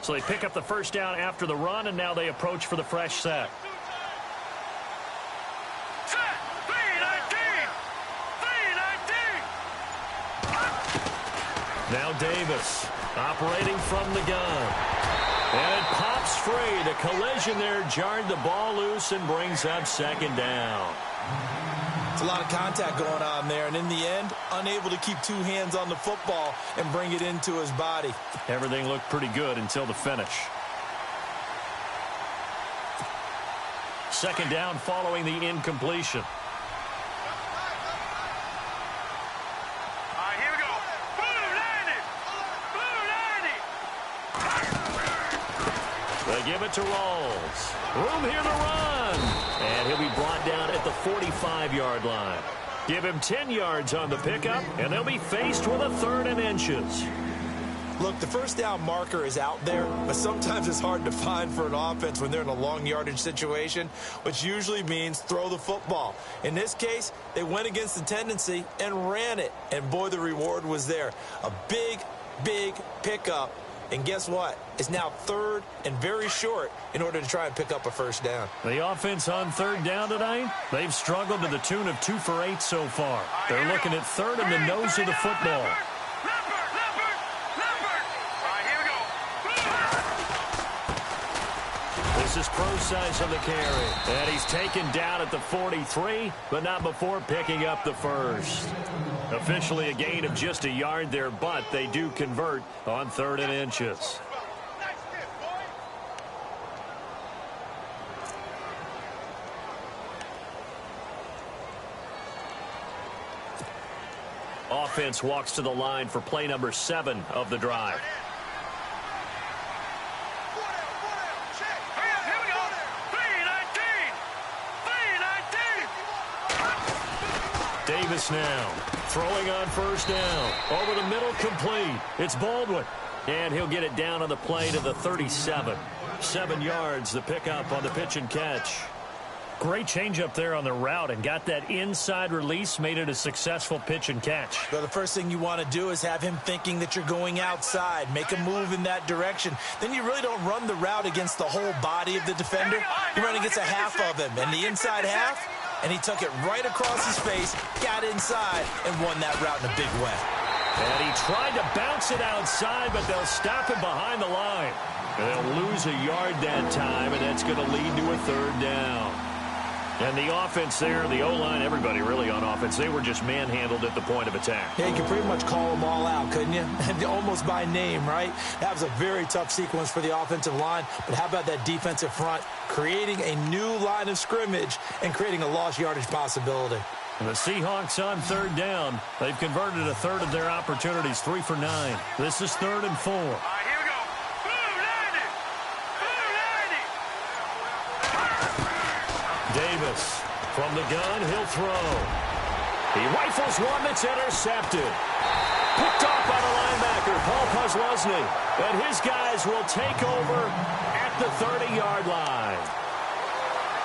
A: So they pick up the first down after the run, and now they approach for the fresh set.
C: Set. 3-19. 3-19.
A: Now Davis operating from the gun. And it pops free. The collision there jarred the ball loose and brings up second down.
B: It's a lot of contact going on there, and in the end, unable to keep 2 hands on the football and bring it into his body.
A: Everything looked pretty good until the finish. Second down following the incompletion.
C: All right, here we go. Blue 90. Blue 90.
A: They give it to Rawls. Room here to run. And he'll be brought down at the 45-yard line. Give him 10 yards on the pickup, and they'll be faced with a 3rd and inches.
B: Look, the first down marker is out there, but sometimes it's hard to find for an offense when they're in a long yardage situation, which usually means throw the football. In this case, they went against the tendency and ran it, and boy, the reward was there. A big, big pickup. And guess what? It's now 3rd and very short in order to try and pick up a first down.
A: The offense on 3rd down tonight, they've struggled to the tune of 2 for 8 so far. They're looking at 3rd in the nose of the football. This is Procise on the carry. And he's taken down at the 43, but not before picking up the first. Officially a gain of just a yard there, but they do convert on 3rd and inches. Offense walks to the line for play number 7 of the drive. Davis now throwing on first down. Over the middle, complete. It's Baldwin. And he'll get it down on the play to the 37. 7 yards, the pickup on the pitch and catch. Great change up there on the route and got that inside release, made it a successful pitch and catch.
B: So the first thing you want to do is have him thinking that you're going outside, make a move in that direction. Then you really don't run the route against the whole body of the defender. You run against a half of him, and the inside half, and he took it right across his face, got inside, and won that route in a big way.
A: And he tried to bounce it outside, but they'll stop him behind the line. And they'll lose a yard that time, and that's going to lead to a third down. And the offense there, the O-line, everybody really on offense, they were just manhandled at the point of attack.
B: Yeah, you could pretty much call them all out, couldn't you? Almost by name, right? That was a very tough sequence for the offensive line. But how about that defensive front creating a new line of scrimmage and creating a lost yardage possibility?
A: And the Seahawks on third down. They've converted a third of their opportunities, 3 for 9. This is 3rd and 4.
C: All right, here we go.
A: Davis from the gun, he'll throw. He rifles one that's intercepted. Picked off by the linebacker, Paul Posluszny. And his guys will take over at the 30-yard line.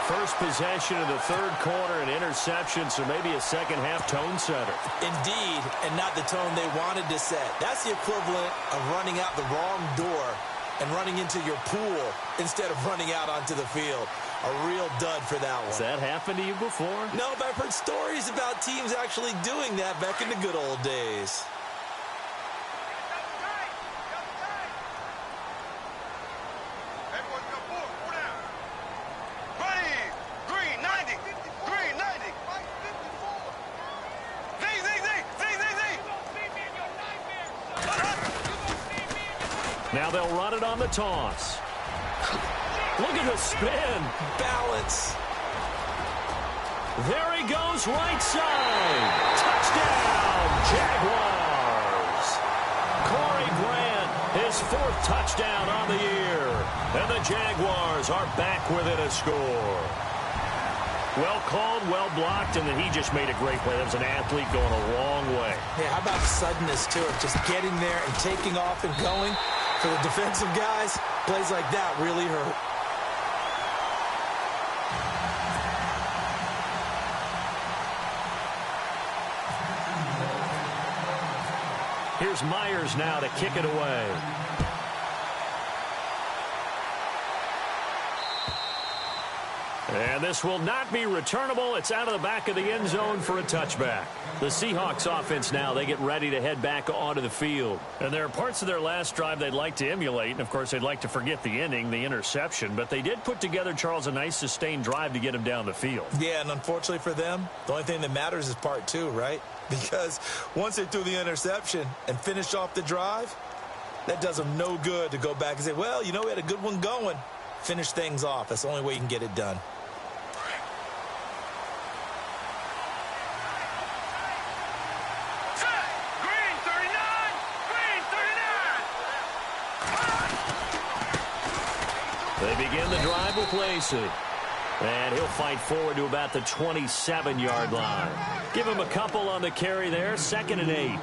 A: First possession of the third quarter, an interception, so maybe a second-half tone setter.
B: Indeed, and not the tone they wanted to set. That's the equivalent of running out the wrong door and running into your pool instead of running out onto the field. A real dud for that one.
A: Has that happened to you before?
B: No, but I've heard stories about teams actually doing that back in the good old days.
C: Everyone come forward. Pull down. Ready. Green, 90. Green, 90. 54. Z.
A: Now they'll run it on the toss. Look at the spin.
B: Balance.
A: There he goes, right side. Touchdown, Jaguars. Corey Grant, his 4th touchdown on the year. And the Jaguars are back within a score. Well called, well blocked, and then he just made a great play. That was an athlete going a long way.
B: Yeah, how about the suddenness to it? Just getting there and taking off and going. For the defensive guys, plays like that really hurt.
A: Here's Myers now to kick it away. And this will not be returnable. It's out of the back of the end zone for a touchback. The Seahawks offense now, they get ready to head back onto the field. And there are parts of their last drive they'd like to emulate. And, of course, they'd like to forget the ending, the interception. But they did put together, Charles, a nice sustained drive to get him down the field.
B: Yeah, and unfortunately for them, the only thing that matters is part 2, right? Because once they threw the interception and finished off the drive, that does them no good to go back and say, well, you know, we had a good one going. Finish things off. That's the only way you can get it done.
A: They begin the drive with Lacey. And he'll fight forward to about the 27-yard line. Give him a couple on the carry there, 2nd and 8.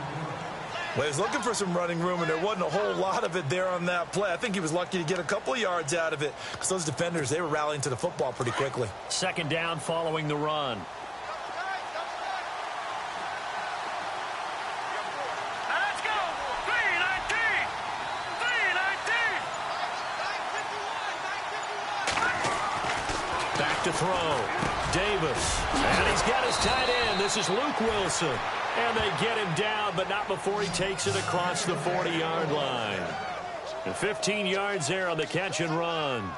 B: Well, he was looking for some running room, and there wasn't a whole lot of it there on that play. I think he was lucky to get a couple of yards out of it because those defenders, they were rallying to the football pretty quickly.
A: 2nd down following the run. To throw. Davis. And he's got his tight end. This is Luke Wilson. And they get him down, but not before he takes it across the 40-yard line. And 15 yards there on the catch and run.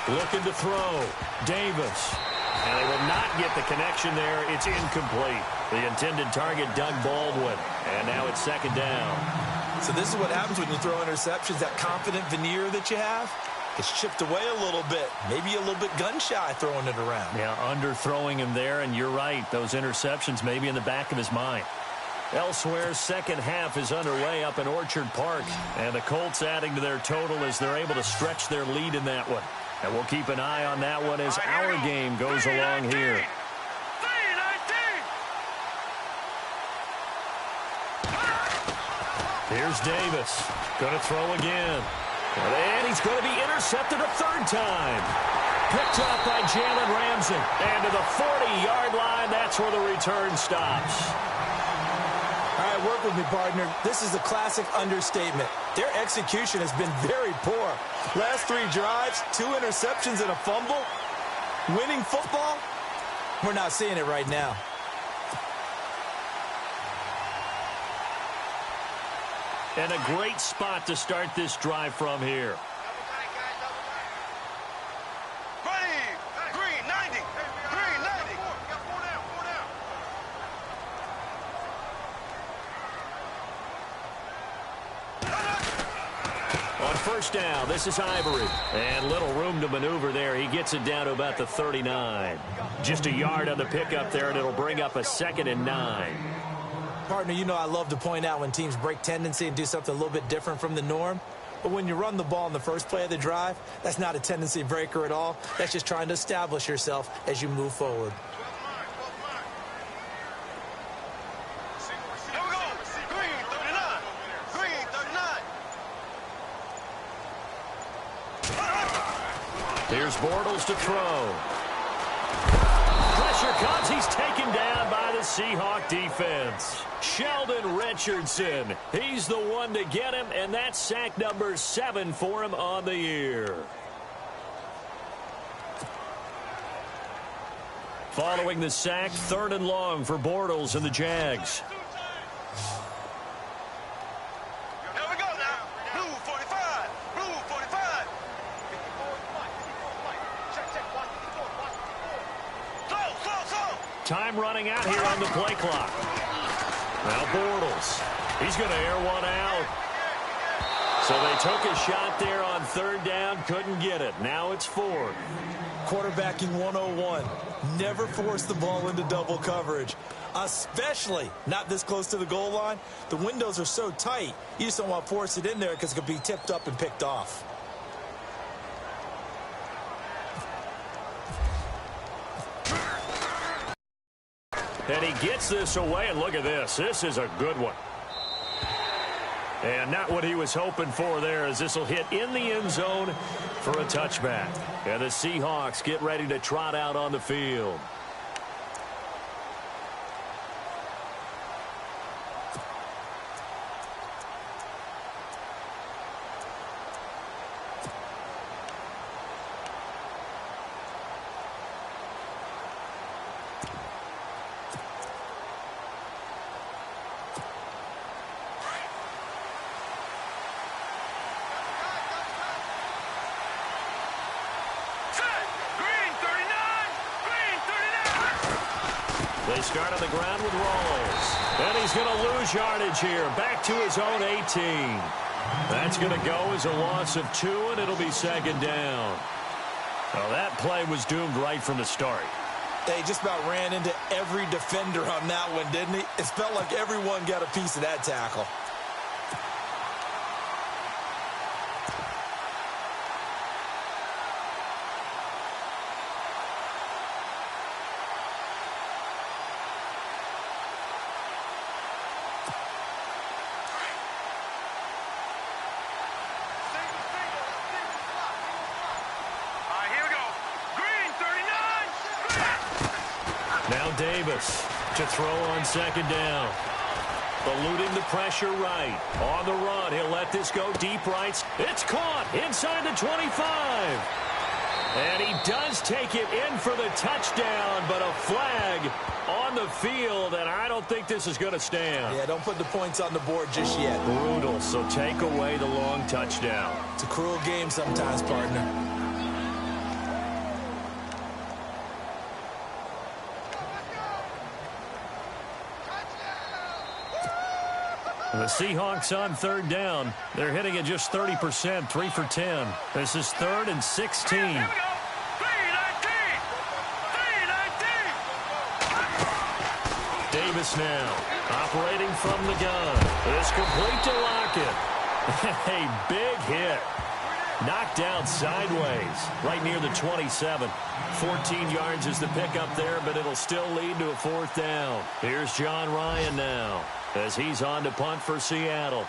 A: Looking to throw. Davis. And they will not get the connection there. It's incomplete. The intended target, Doug Baldwin. And now it's 2nd down.
B: So this is what happens when you throw interceptions. That confident veneer that you have gets chipped away a little bit. Maybe a little bit gun-shy throwing it around.
A: Yeah, underthrowing him there. And you're right. Those interceptions may be in the back of his mind. Elsewhere, 2nd half is underway up in Orchard Park. And the Colts adding to their total as they're able to stretch their lead in that one. And we'll keep an eye on that one as our game goes along here. Here's Davis. Going to throw again. And he's going to be intercepted a third time. Picked up by Jalen Ramsey. And to the 40-yard line, that's where the return stops.
B: All right, work with me, partner. This is a classic understatement. Their execution has been very poor. Last 3 drives, 2 interceptions and a fumble. Winning football? We're not seeing it right now.
A: And a great spot to start this drive from here.
C: Green, 90. Green, 90.
A: On first down, this is Ivory. And little room to maneuver there. He gets it down to about the 39. Just a yard on the pickup there, and it'll bring up a 2nd and 9.
B: Partner, you know I love to point out when teams break tendency and do something a little bit different from the norm. But when you run the ball in the first play of the drive, that's not a tendency breaker at all. That's just trying to establish yourself as you move forward.
C: Here we go. Green, 39. Green, 39.
A: Here's Bortles to throw. Pressure comes. He's taken down by the Seahawk defense. Sheldon Richardson. He's the one to get him, and that's sack number 7 for him on the year. Following the sack, 3rd and long for Bortles and the Jags.
C: Here we go now. Blue 45. Blue 45. Slow.
A: Time running out here on the play clock. Now Bortles. He's going to air one out. So they took a shot there on 3rd down. Couldn't get it. Now it's 4th.
B: Quarterbacking 101. Never force the ball into double coverage, especially not this close to the goal line. The windows are so tight, you just don't want to force it in there because it could be tipped up and picked off.
A: And he gets this away, and look at this. This is a good one. And not what he was hoping for there, as this will hit in the end zone for a touchback. And the Seahawks get ready to trot out on the field. They start on the ground with Rawls. And he's going to lose yardage here. Back to his own 18. That's going to go as a loss of 2, and it'll be 2nd down. Well, that play was doomed right from the start.
B: They just about ran into every defender on that one, didn't he? It felt like everyone got a piece of that tackle.
A: Now Davis to throw on 2nd down. Eluding the pressure right. On the run, he'll let this go deep right. It's caught inside the 25. And he does take it in for the touchdown, but a flag on the field, and I don't think this is going to stand.
B: Yeah, don't put the points on the board just yet.
A: Brutal, so take away the long touchdown.
B: It's a cruel game sometimes, partner.
A: The Seahawks on 3rd down. They're hitting it just 30%, 3 for 10. This is 3rd and 16.
C: Here we go. 3-19.
A: Davis now operating from the gun. It's complete to Lockett. A big hit. Knocked down sideways, right near the 27. 14 yards is the pickup there, but it'll still lead to a 4th down. Here's John Ryan now, as he's on to punt for Seattle.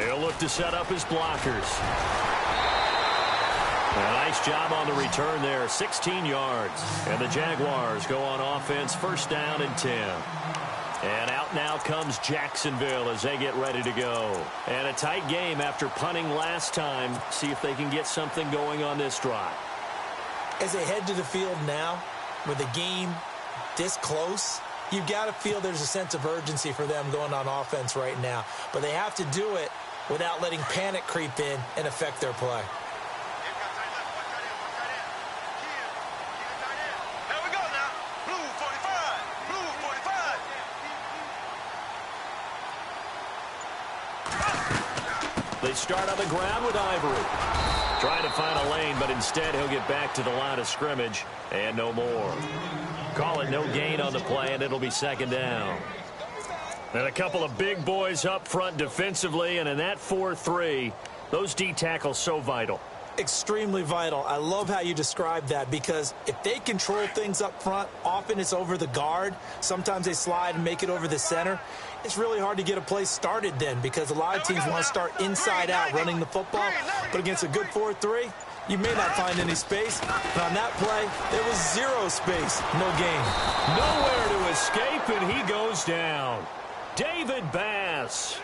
A: He'll look to set up his blockers. A nice job on the return there, 16 yards. And the Jaguars go on offense, 1st down and 10. And out now comes Jacksonville as they get ready to go. And a tight game after punting last time. See if they can get something going on this drive.
B: As they head to the field now, with the game this close, you've got to feel there's a sense of urgency for them going on offense right now. But they have to do it without letting panic creep in and affect their play.
C: There we go now. Blue 45. Blue 45.
A: They start on the ground with Ivory. Trying to find a lane, but instead he'll get back to the line of scrimmage and no more. Call it no gain on the play, and it'll be 2nd down. And a couple of big boys up front defensively, and in that 4-3, those D tackles so vital.
B: Extremely vital. I love how you describe that, because if they control things up front, often it's over the guard. Sometimes they slide and make it over the center. It's really hard to get a play started then, because a lot of teams want to start inside out running the football. But against a good 4-3, you may not find any space. But on that play, there was 0 space. No gain.
A: Nowhere to escape, and he goes down. David Bass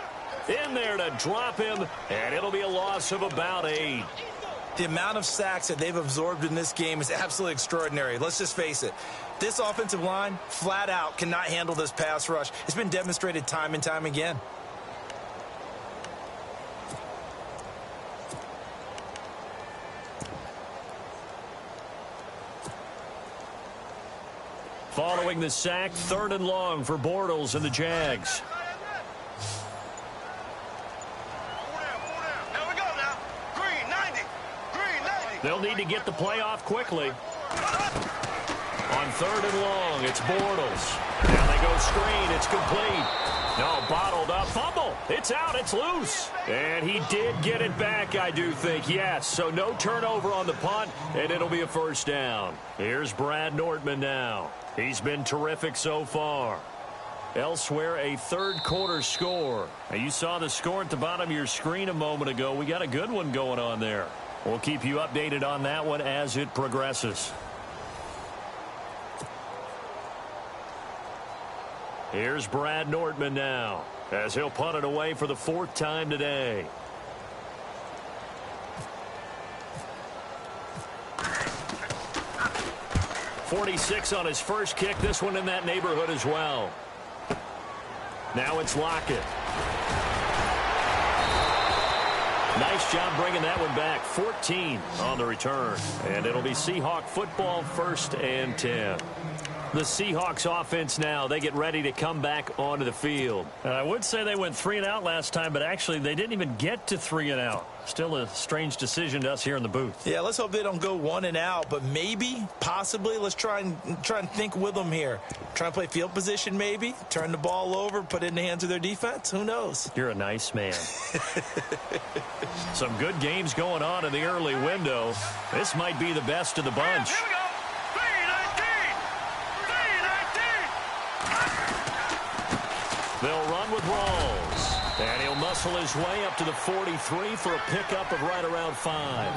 A: in there to drop him, and it'll be a loss of about 8.
B: The amount of sacks that they've absorbed in this game is absolutely extraordinary. Let's just face it. This offensive line, flat out, cannot handle this pass rush. It's been demonstrated time and time again.
A: Following the sack, 3rd and long for Bortles and the Jags.
C: There we go now. Green 90. Green 90.
A: They'll need to get the play off quickly. On 3rd and long, it's Bortles. Now they go screen. It's complete. No, bottled up. Fumble. It's out. It's loose. And he did get it back, I do think. Yes, so no turnover on the punt, and it'll be a 1st down. Here's Brad Nortman now. He's been terrific so far. Elsewhere, a 3rd quarter score. Now, you saw the score at the bottom of your screen a moment ago. We got a good one going on there. We'll keep you updated on that one as it progresses. Here's Brad Nortman now, as he'll punt it away for the 4th time today. .46 on his first kick. This one in that neighborhood as well. Now it's Lockett. Nice job bringing that one back. 14 on the return. And it'll be Seahawk football, 1st and 10. The Seahawks offense now, they get ready to come back onto the field. I would say they went 3 and out last time, but actually they didn't even get to 3 and out. Still a strange decision to us here in the booth.
B: Yeah, let's hope they don't go 1 and out, but maybe, possibly, let's try and think with them here. Try and play field position maybe, turn the ball over, put it in the hands of their defense. Who knows?
A: You're a nice man. Some good games going on in the early window. This might be the best of the bunch.
C: Here we go. 3-19.
A: They'll run with Rawls. And he'll muscle his way up to the 43 for a pickup of right around 5.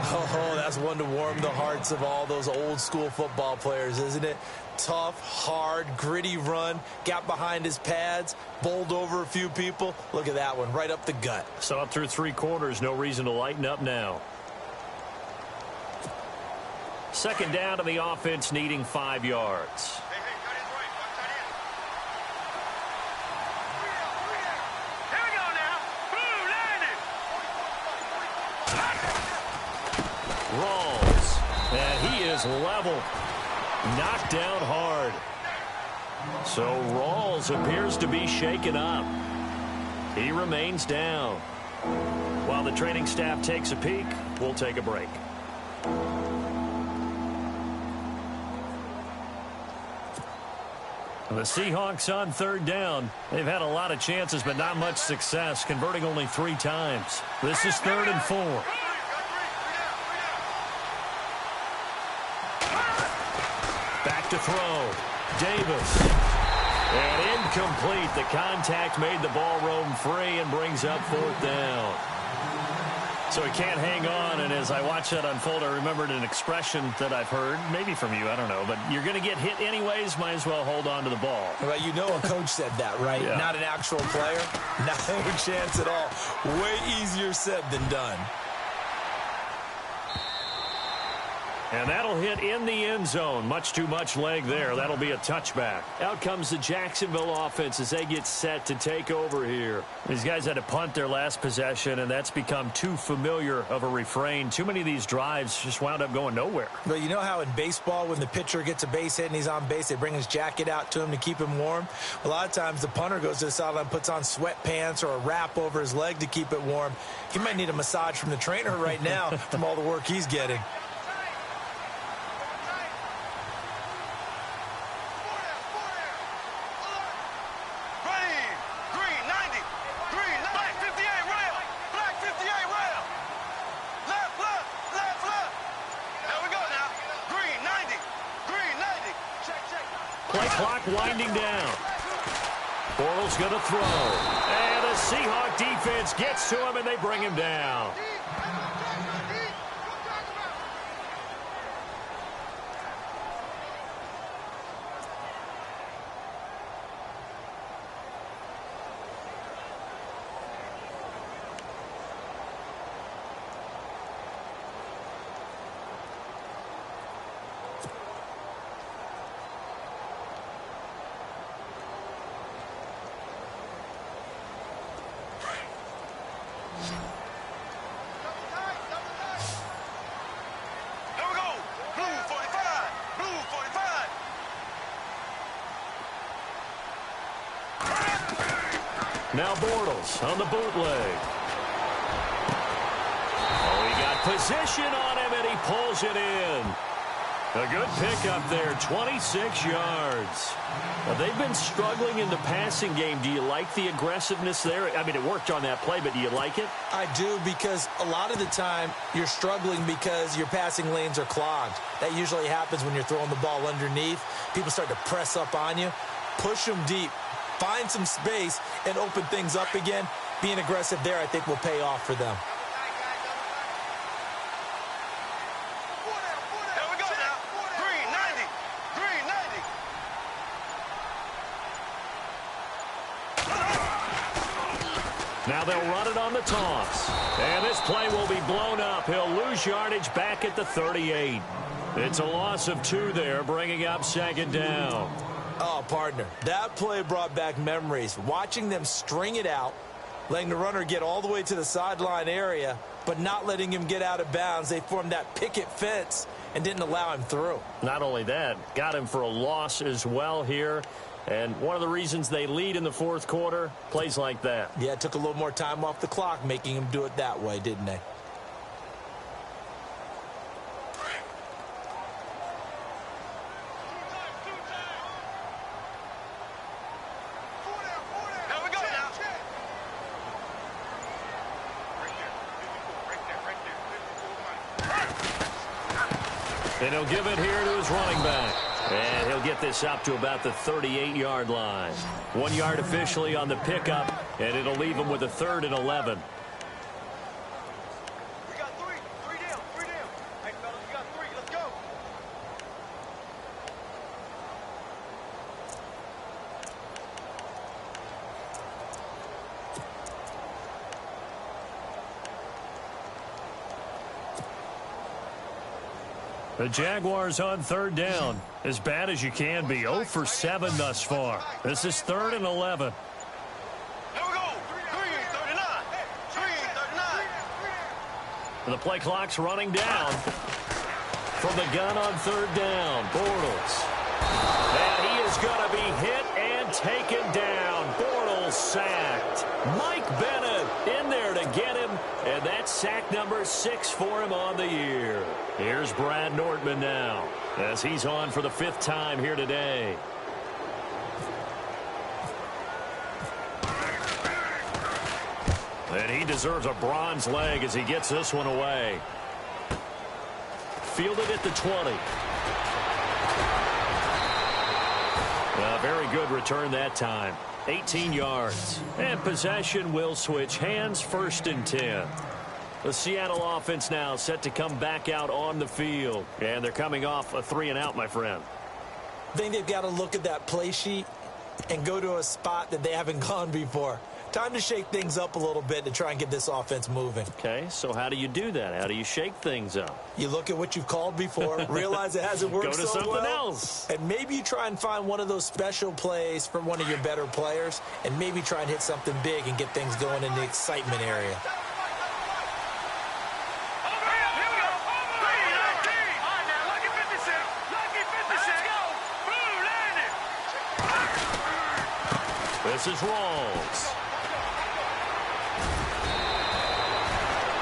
B: Oh, that's one to warm the hearts of all those old school football players, isn't it? Tough, hard, gritty run. Got behind his pads, bowled over a few people. Look at that one, right up the gut.
A: So up through 3 quarters, no reason to lighten up now. 2nd down to the offense, needing 5 yards. Rawls, and he is level, knocked down hard. So Rawls appears to be shaken up. He remains down. While the training staff takes a peek, we'll take a break. The Seahawks on third down. They've had a lot of chances, but not much success, converting only 3 times. This is 3rd and 4. Back to throw. Davis. And incomplete. The contact made the ball roam free and brings up 4th down. So he can't hang on, and as I watched that unfold, I remembered an expression that I've heard, maybe from you, I don't know, but you're going to get hit anyways, might as well hold on to the ball.
B: Well, you know a coach said that, right?
A: Yeah.
B: Not an actual player. Not a chance at all. Way easier said than done.
A: And that'll hit in the end zone. Much too much leg there. That'll be a touchback. Out comes the Jacksonville offense as they get set to take over here. These guys had to punt their last possession, and that's become too familiar of a refrain. Too many of these drives just wound up going nowhere.
B: But you know how in baseball, when the pitcher gets a base hit and he's on base, they bring his jacket out to him to keep him warm? A lot of times the punter goes to the sideline, puts on sweatpants or a wrap over his leg to keep it warm. He might need a massage from the trainer right now from all the work he's getting.
A: Play clock winding down. Bortles going to throw. And the Seahawk defense gets to him, and they bring him down. Now Bortles on the bootleg. Oh, he got position on him, and he pulls it in. A good pickup there, 26 yards. Now, they've been struggling in the passing game. Do you like the aggressiveness there? I mean, it worked on that play, but do you like it?
B: I do, because a lot of the time you're struggling because your passing lanes are clogged. That usually happens when you're throwing the ball underneath. People start to press up on you. Push them deep. Find some space and open things up again. Being aggressive there, I think, will pay off for them.
C: There we go now. Green 90. Green 90.
A: Now they'll run it on the toss. And this play will be blown up. He'll lose yardage back at the 38. It's a loss of 2 there, bringing up 2nd down.
B: Oh, partner, that play brought back memories. Watching them string it out, letting the runner get all the way to the sideline area, but not letting him get out of bounds. They formed that picket fence and didn't allow him through.
A: Not only that, got him for a loss as well here. And one of the reasons they lead in the 4th quarter, plays like that.
B: Yeah, it took a little more time off the clock, making him do it that way, didn't they?
A: And he'll give it here to his running back. And he'll get this up to about the 38-yard line. 1 yard officially on the pickup, and it'll leave him with a 3rd and 11.
C: We got 3. 3 down. 3 down. Hey, fellas, we got 3. Let's go.
A: The Jaguars on 3rd down. As bad as you can be. 0 for 7 thus far. This is 3rd and 11.
C: Here we go. Green 39. Green 39.
A: The play clock's running down. From the gun on 3rd down, Bortles. And he is going to be hit and taken down. Bortles sacked. Mike Bennett in there to get him, and that's sack number 6 for him on the year. Here's Brad Nordman now, as he's on for the 5th time here today. And he deserves a bronze leg as he gets this one away. Fielded at the 20. A very good return that time. 18 yards. And possession will switch hands, 1st and 10. The Seattle offense now set to come back out on the field. And they're coming off a 3-and-out, my friend.
B: I think they've got to look at that play sheet and go to a spot that they haven't gone before. Time to shake things up a little bit to try and get this offense moving.
A: Okay, so how do you do that? How do you shake things up?
B: You look at what you've called before, realize it hasn't worked
A: Go to
B: so
A: something
B: well,
A: else.
B: and maybe you try and find one of those special plays from one of your better players, and maybe try and hit something big and get things going in the excitement area.
A: This is Rawls.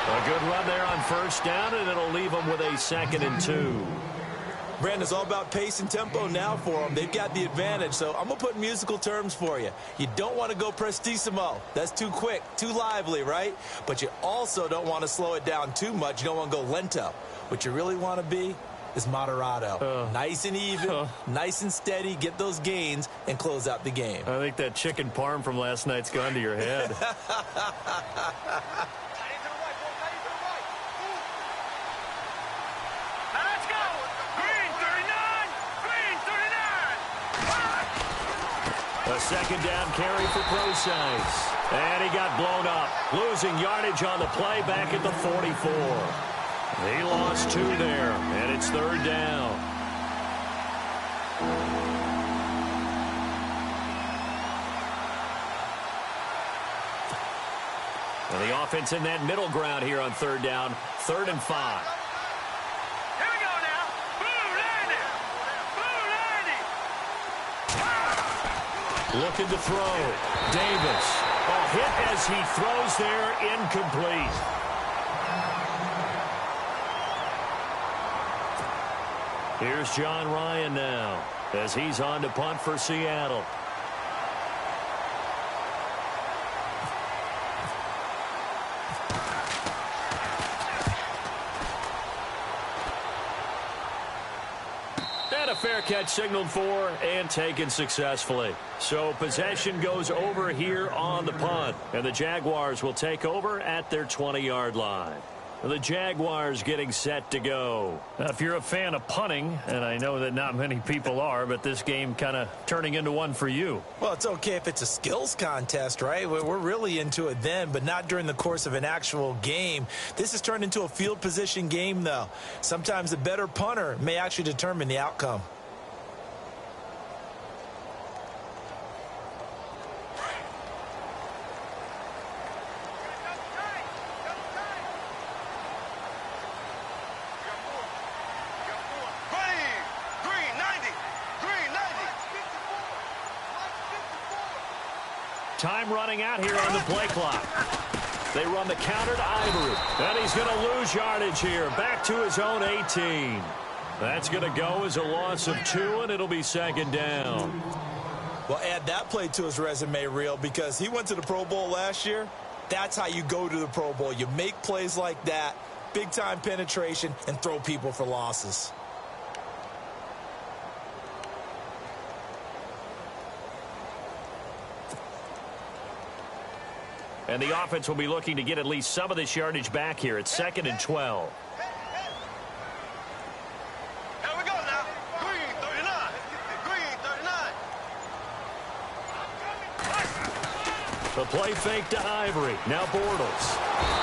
A: A good run there on 1st down, and it'll leave them with a 2nd and 2.
B: Brandon, it's all about pace and tempo now for them. They've got the advantage, so I'm going to put musical terms for you. You don't want to go prestissimo. That's too quick, too lively, right? But you also don't want to slow it down too much. You don't want to go lento. What you really want to be is moderato. Nice and even, nice and steady, get those gains, and close out the game.
A: I think that chicken parm from last night's gone to your head.
C: Let's go! Green 39! Green 39!
A: A 2nd down carry for Procise. And he got blown up. Losing yardage on the play back at the 44. He lost 2 there, and it's 3rd down. And the offense in that middle ground here on 3rd down, 3rd and 5.
C: Here we go now. Blue landing. Blue landing.
A: Looking to throw. Davis. A hit as he throws there, incomplete. Here's John Ryan now as he's on to punt for Seattle. And a fair catch signaled for and taken successfully. So possession goes over here on the punt, and the Jaguars will take over at their 20-yard line. The Jaguars getting set to go. Now, if you're a fan of punting, and I know that not many people are, but this game kind of turning into one for you.
B: Well, it's okay if it's a skills contest, right? We're really into it then, but not during the course of an actual game. This has turned into a field position game, though. Sometimes the better punter may actually determine the outcome.
A: Time running out here on the play clock. They run the counter to Ivory. And he's going to lose yardage here. Back to his own 18. That's going to go as a loss of 2, and it'll be 2nd down.
B: Well, add that play to his resume reel because he went to the Pro Bowl last year. That's how you go to the Pro Bowl. You make plays like that, big-time penetration, and throw people for losses.
A: And the offense will be looking to get at least some of this yardage back here. It's 2nd and 12.
C: Here we go now. Green 39. Green 39.
A: The play fake to Ivory. Now Bortles.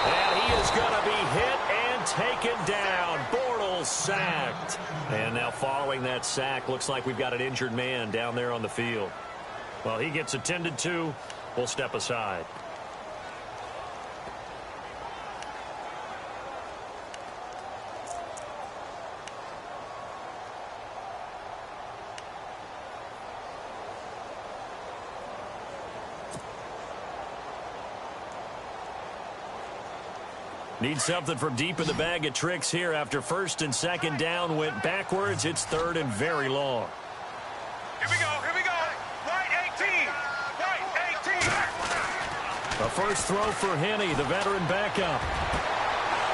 A: And he is going to be hit and taken down. Bortles sacked. And now following that sack, looks like we've got an injured man down there on the field. Well, he gets attended to. We'll step aside. Need something from deep in the bag of tricks here after first and second down went backwards. It's third and very long.
C: Here we go. Right 18. Right 18.
A: A first throw for Henney, the veteran backup.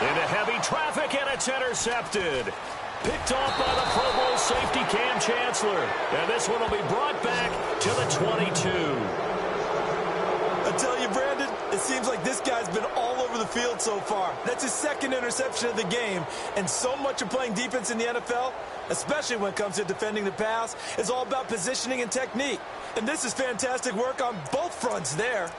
A: Into heavy traffic, and it's intercepted. Picked off by the Pro Bowl safety Cam Chancellor. And this one will be brought back to the 22.
B: I tell you, Brandon, it seems like this guy's been all over the field so far. That's his second interception of the game. And so much of playing defense in the NFL, especially when it comes to defending the pass, is all about positioning and technique. And this is fantastic work on both fronts there.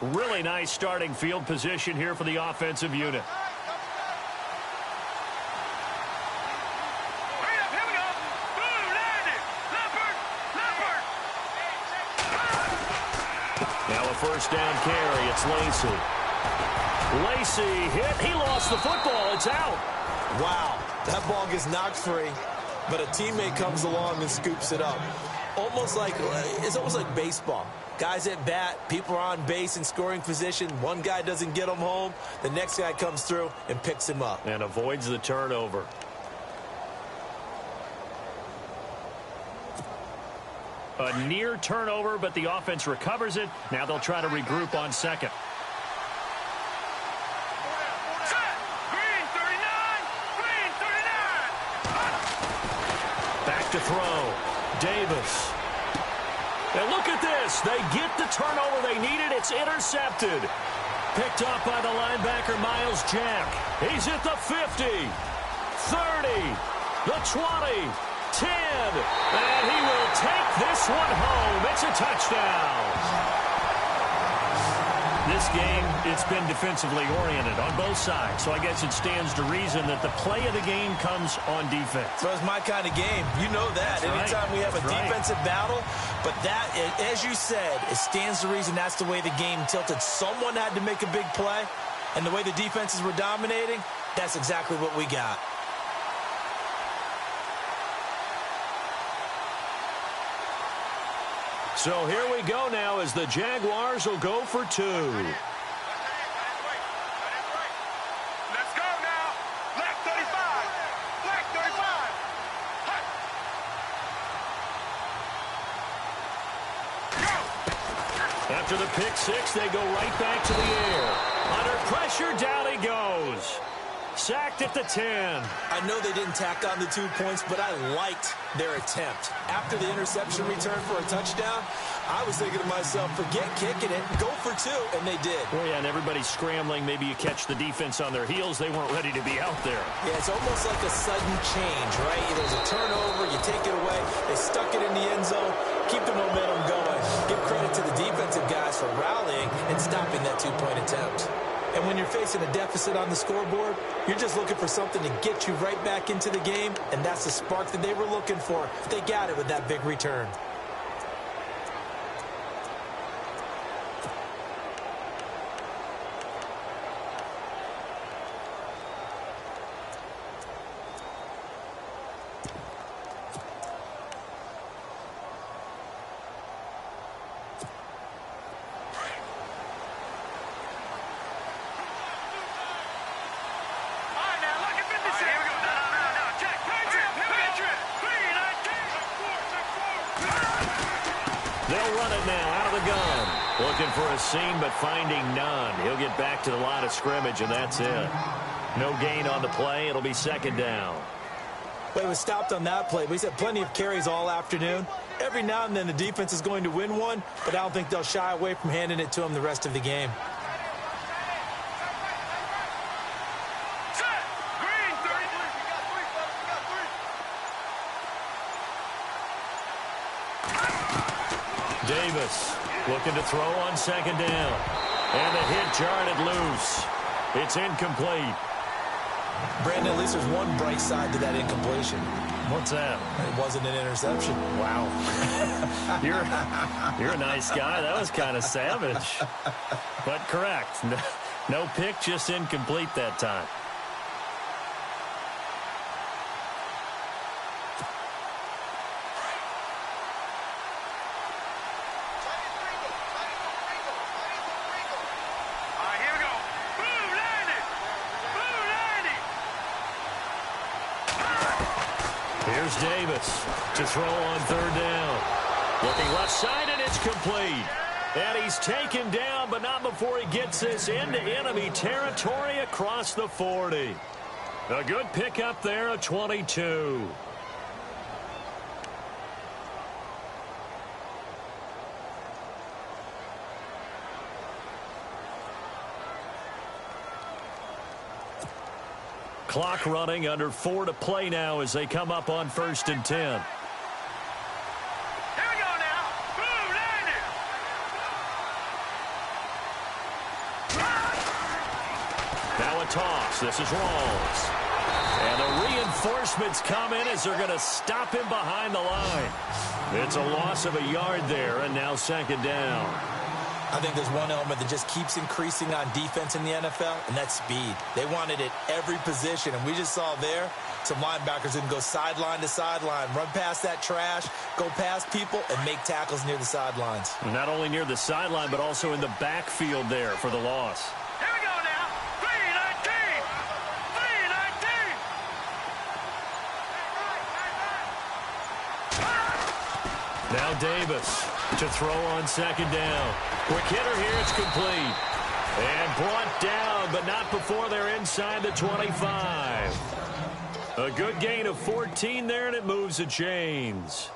A: Really nice starting field position here for the offensive unit. Now a first down carry. It's Lacy. Lacy hit. He lost the football. It's out.
B: Wow, that ball gets knocked free, but a teammate comes along and scoops it up. It's almost like baseball. Guys at bat, people are on base in scoring position. One guy doesn't get him home. The next guy comes through and picks him up.
A: And avoids the turnover. A near turnover, but the offense recovers it. Now they'll try to regroup on second. Back to throw. Davis. And look at this. They get the turnover they needed. It's intercepted. Picked off by the linebacker, Miles Jack. He's at the 50, 30, the 20, 10. And he will take this one home. It's a touchdown. This game, it's been defensively oriented on both sides. So I guess it stands to reason that the play of the game comes on defense.
B: So it's my kind of game. You know that.
A: That's
B: Anytime
A: right.
B: we have a
A: That's right.
B: defensive battle. But that, as you said, it stands to reason that's the way the game tilted. Someone had to make a big play. And the way the defenses were dominating, that's exactly what we got.
A: So here we go now as the Jaguars will go for two.
C: Let's go now. Left 35. Left 35.
A: After the pick six, they go right back to the air. Under pressure, down he goes. Sacked at the 10.
B: I know they didn't tack on the 2 points, but I liked their attempt. After the interception return for a touchdown, I was thinking to myself, forget kicking it, go for two, and they did.
A: Oh, yeah, and everybody's scrambling. Maybe you catch the defense on their heels. They weren't ready to be out there.
B: Yeah, it's almost like a sudden change, right? There's a turnover, you take it away, they stuck it in the end zone, keep the momentum going. Give credit to the defensive guys for rallying and stopping that two-point attempt. And when you're facing a deficit on the scoreboard, you're just looking for something to get you right back into the game, and that's the spark that they were looking for. They got it with that big return.
A: They'll run it now out of the gun. Looking for a seam, but finding none. He'll get back to the line of scrimmage, and that's it. No gain on the play. It'll be second down.
B: Well, he was stopped on that play, but he's had plenty of carries all afternoon. Every now and then the defense is going to win one, but I don't think they'll shy away from handing it to him the rest of the game.
A: Davis looking to throw on second down. And the hit jarred it loose. It's incomplete.
B: Brandon, at least there's one bright side to that incompletion.
A: What's that?
B: It wasn't an interception.
A: Wow. You're a nice guy. That was kind of savage. But correct. No pick, just incomplete that time. Here's Davis to throw on third down. Looking left side, and it's complete. And he's taken down, but not before he gets this into enemy territory across the 40. A good pickup there at 22. Clock running, under 4 to play now as they come up on 1st and 10. Now a toss. This is Raidz. And the reinforcements come in as they're going to stop him behind the line. It's a loss of a yard there, and now 2nd down.
B: I think there's one element that just keeps increasing on defense in the NFL, and that's speed. They want it at every position, and we just saw there some linebackers that can go sideline to sideline, run past that trash, go past people, and make tackles near the sidelines.
A: Not only near the sideline, but also in the backfield there for the loss.
C: Here we go now. 319. 319.
A: Now Davis to throw on 2nd down. Quick hitter here, it's complete. And brought down, but not before they're inside the 25. A good gain of 14 there, and it moves the chains.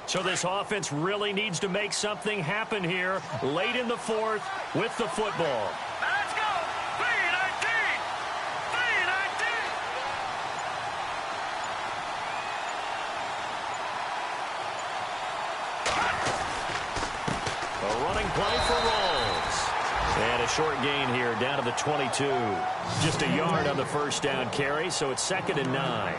A: So this offense really needs to make something happen here late in the 4th with the football.
C: Let's go. 319. 319.
A: A running play for Raidz. And a short gain here down to the 22. Just a yard on the 1st down carry, so it's 2nd and 9.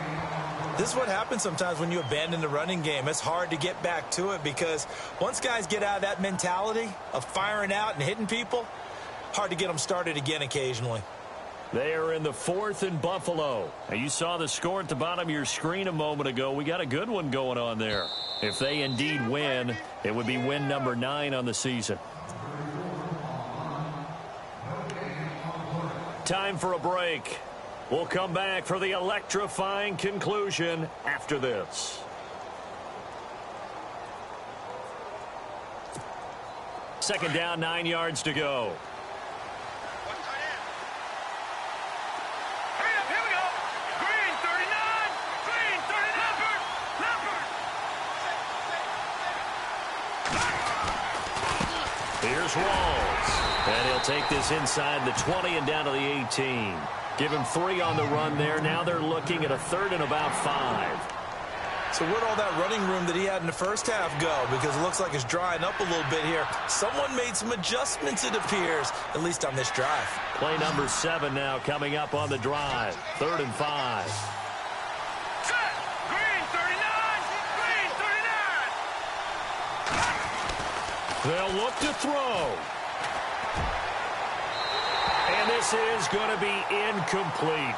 B: This is what happens sometimes when you abandon the running game. It's hard to get back to it because once guys get out of that mentality of firing out and hitting people, hard to get them started again occasionally.
A: They are in the 4th in Buffalo. Now, you saw the score at the bottom of your screen a moment ago. We got a good one going on there. If they indeed win, it would be win number 9 on the season. Time for a break. We'll come back for the electrifying conclusion after this. Second down, 9 yards to go.
C: Hurry up, here we go. Green 39. Green 39.
A: Here's Raidz. And he'll take this inside the 20 and down to the 18. Give him 3 on the run there. Now they're looking at a 3rd and about 5.
B: So where'd all that running room that he had in the first half go? Because it looks like it's drying up a little bit here. Someone made some adjustments, it appears, at least on this drive.
A: Play number 7 now coming up on the drive. 3rd and 5.
C: Set. Green 39. Green 39.
A: They'll look to throw. And this is going to be incomplete.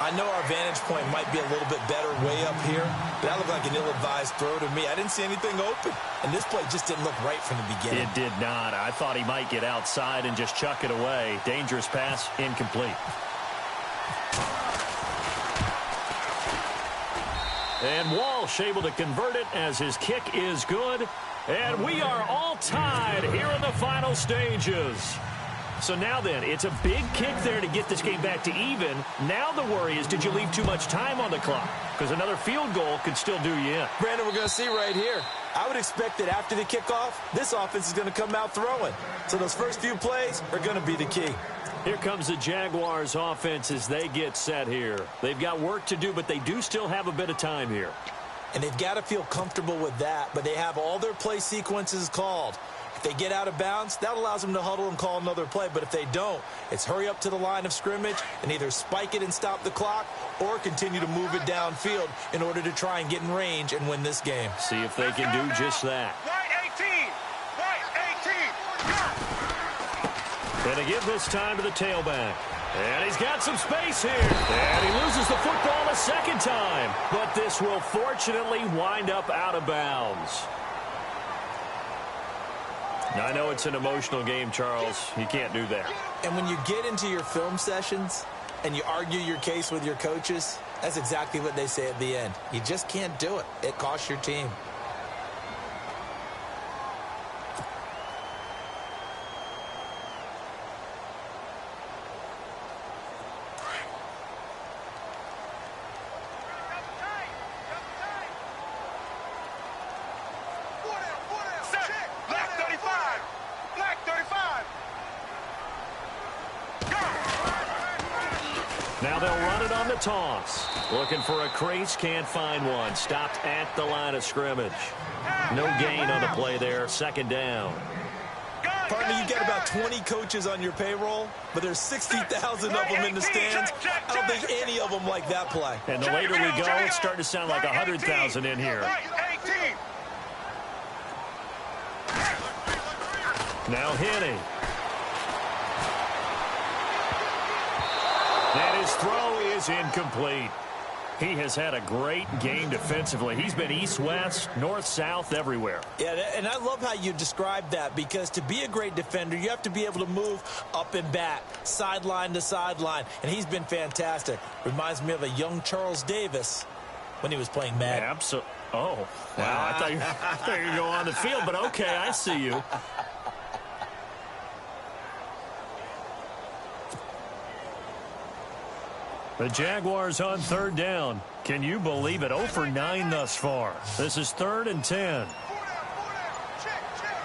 B: I know our vantage point might be a little bit better way up here, but that looked like an ill-advised throw to me. I didn't see anything open, and this play just didn't look right from the beginning.
A: It did not. I thought he might get outside and just chuck it away. Dangerous pass, incomplete. And Walsh able to convert it as his kick is good. And we are all tied here in the final stages. So now then, it's a big kick there to get this game back to even. Now the worry is, did you leave too much time on the clock? Because another field goal could still do you in.
B: Brandon, we're going to see right here. I would expect that after the kickoff, this offense is going to come out throwing. So those first few plays are going to be the key.
A: Here comes the Jaguars offense as they get set here. They've got work to do, but they do still have a bit of time here.
B: And they've got to feel comfortable with that, but they have all their play sequences called. If they get out of bounds, that allows them to huddle and call another play. But if they don't, it's hurry up to the line of scrimmage and either spike it and stop the clock or continue to move it downfield in order to try and get in range and win this game.
A: See if they can do just that.
C: White 18. White 18.
A: And to give this time to the tailback. And he's got some space here. And he loses the football a second time. But this will fortunately wind up out of bounds. I know it's an emotional game, Charles. You can't do that.
B: And when you get into your film sessions and you argue your case with your coaches, that's exactly what they say at the end. You just can't do it. It costs your team.
A: Now they'll run it on the toss. Looking for a crease, can't find one. Stopped at the line of scrimmage. No gain on the play there. Second down.
B: Partner, you got about 20 coaches on your payroll, but there's 60,000 of them in the stands. I don't think any of them like that play.
A: And the later we go, it's starting to sound like 100,000 in here. Now Henny. And his throw is incomplete. He has had a great game defensively. He's been east-west, north-south, everywhere.
B: Yeah, and I love how you described that, because to be a great defender, you have to be able to move up and back, sideline to sideline, and he's been fantastic. Reminds me of a young Charles Davis when he was playing Madden.
A: Absolutely. Oh, wow. I thought you were going to go on the field, but okay, I see you. The Jaguars on third down. Can you believe it? 0 for 9 thus far. This is 3rd and 10.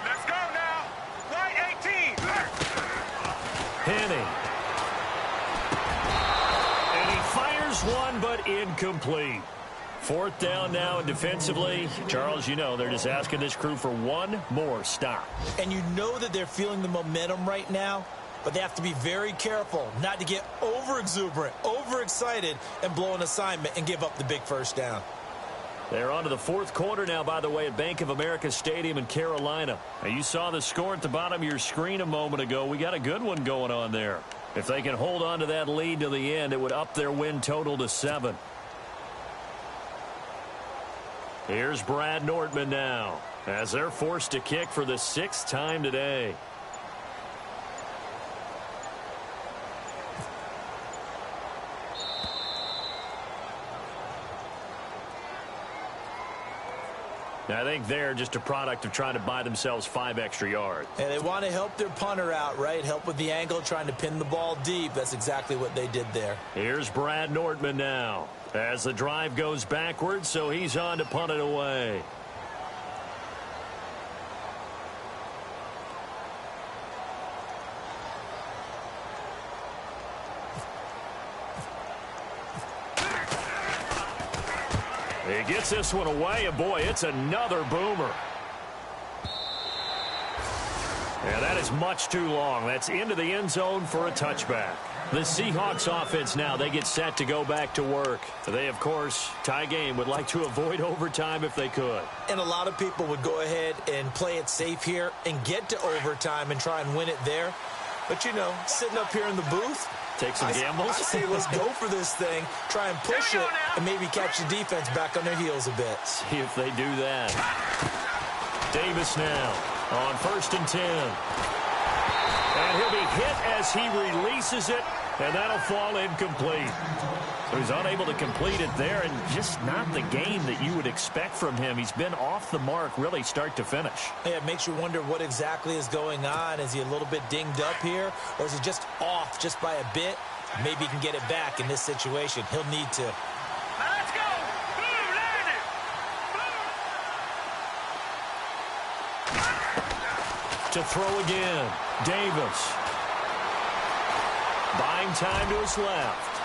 C: Let's go now. Right 18.
A: Henny. And he fires one, but incomplete. 4th down now, and defensively, Charles, you know, they're just asking this crew for one more stop.
B: And you know that they're feeling the momentum right now, but they have to be very careful not to get over-exuberant, overexcited, and blow an assignment and give up the big first down.
A: They're on to the 4th quarter now, by the way, at Bank of America Stadium in Carolina. Now, you saw the score at the bottom of your screen a moment ago. We got a good one going on there. If they can hold on to that lead to the end, it would up their win total to 7. Here's Brad Nortman now, as they're forced to kick for the 6th time today. I think they're just a product of trying to buy themselves 5 extra yards.
B: And they want to help their punter out, right? Help with the angle, trying to pin the ball deep. That's exactly what they did there.
A: Here's Brad Nortman now, as the drive goes backwards, so he's on to punt it away. He gets this one away, and boy, it's another boomer. Yeah, that is much too long. That's into the end zone for a touchback. The Seahawks offense now, they get set to go back to work. They, of course, tie game, would like to avoid overtime if they could.
B: And a lot of people would go ahead and play it safe here and get to overtime and try and win it there. But, you know, sitting up here in the booth,
A: take some gambles.
B: I say let's go for this thing, try and push it, and maybe catch the defense back on their heels a bit.
A: See if they do that. Davis now on 1st and 10. And he'll be hit as he releases it, and that'll fall incomplete. So he's unable to complete it there, and just not the game that you would expect from him. He's been off the mark really start to finish.
B: Yeah, it makes you wonder what exactly is going on. Is he a little bit dinged up here, or is he just off just by a bit? Maybe he can get it back in this situation. He'll need to.
C: Let's go. Blue landed.
A: To throw again, Davis. Buying time to his left.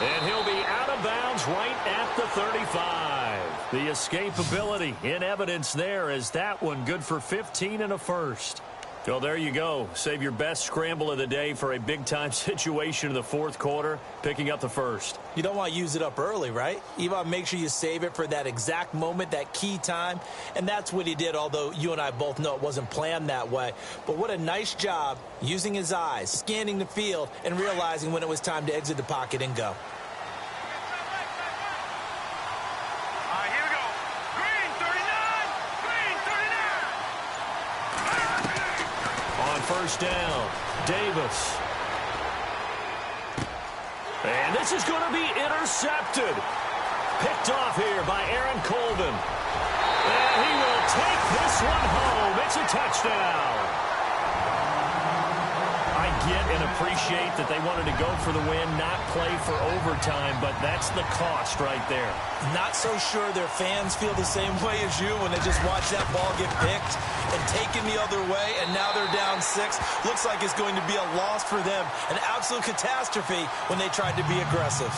A: And he'll be out of bounds right at the 35. The escapability in evidence there, as that one good for 15 and a first. So there you go. Save your best scramble of the day for a big-time situation in the 4th quarter, picking up the first.
B: You don't want to use it up early, right? You want to make sure you save it for that exact moment, that key time. And that's what he did, although you and I both know it wasn't planned that way. But what a nice job using his eyes, scanning the field, and realizing when it was time to exit the pocket and go.
A: first down. Davis. And this is going to be intercepted. Picked off here by Aaron Colvin. And he will take this one home. It's a touchdown. I get and appreciate that they wanted to go for the win, not play for overtime, but that's the cost right there.
B: Not so sure their fans feel the same way as you when they just watch that ball get picked and taken the other way, and now they're down 6. Looks like it's going to be a loss for them, an absolute catastrophe when they tried to be aggressive.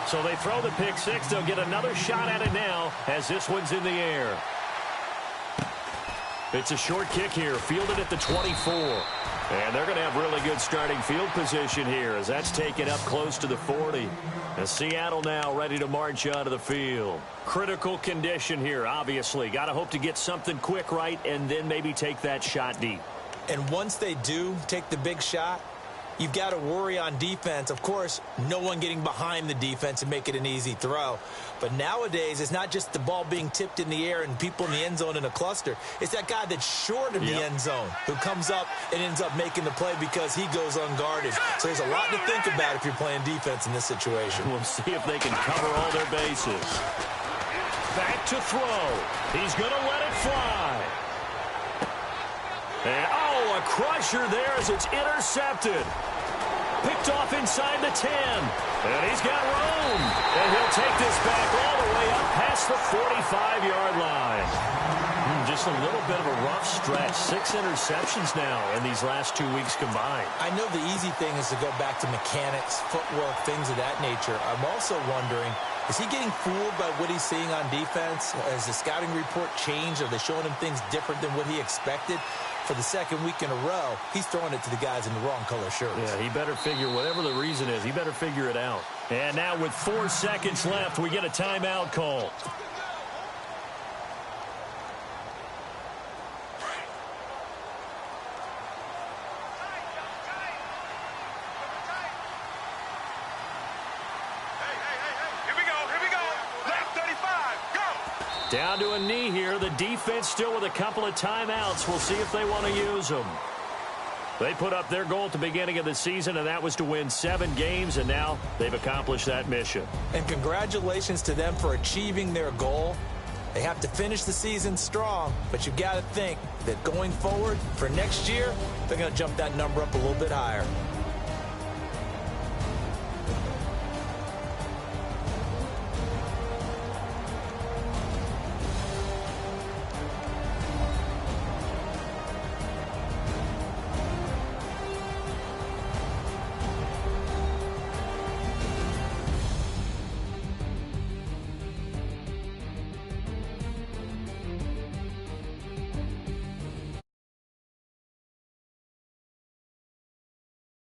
A: So they throw the pick 6. They'll get another shot at it now as this one's in the air. It's a short kick here, fielded at the 24. And they're going to have really good starting field position here as that's taken up close to the 40. And Seattle now ready to march onto the field. Critical condition here, obviously. Got to hope to get something quick right and then maybe take that shot deep.
B: And once they do take the big shot, you've got to worry on defense. Of course, no one getting behind the defense and make it an easy throw. But nowadays, it's not just the ball being tipped in the air and people in the end zone in a cluster. It's that guy that's short of the end zone who comes up and ends up making the play because he goes unguarded. So there's a lot to think about if you're playing defense in this situation.
A: We'll see if they can cover all their bases. Back to throw. He's going to let it fly. And, oh, a crusher there as it's intercepted. Picked off inside the 10. And he's got room. And he'll take this back all the way up past the 45-yard line. Just a little bit of a rough stretch. 6 interceptions now in these last 2 weeks combined.
B: I know the easy thing is to go back to mechanics, footwork, things of that nature. I'm also wondering, is he getting fooled by what he's seeing on defense? Has the scouting report changed? Are they showing him things different than what he expected? For the second week in a row, he's throwing it to the guys in the wrong color shirts.
A: Yeah, he better figure, whatever the reason is, he better figure it out. And now with 4 seconds left, we get a timeout call. Down to a knee here. The defense still with a couple of timeouts. We'll see if they want to use them. They put up their goal at the beginning of the season, and that was to win 7 games, and now they've accomplished that mission.
B: And congratulations to them for achieving their goal. They have to finish the season strong, but you've got to think that going forward for next year, they're going to jump that number up a little bit higher.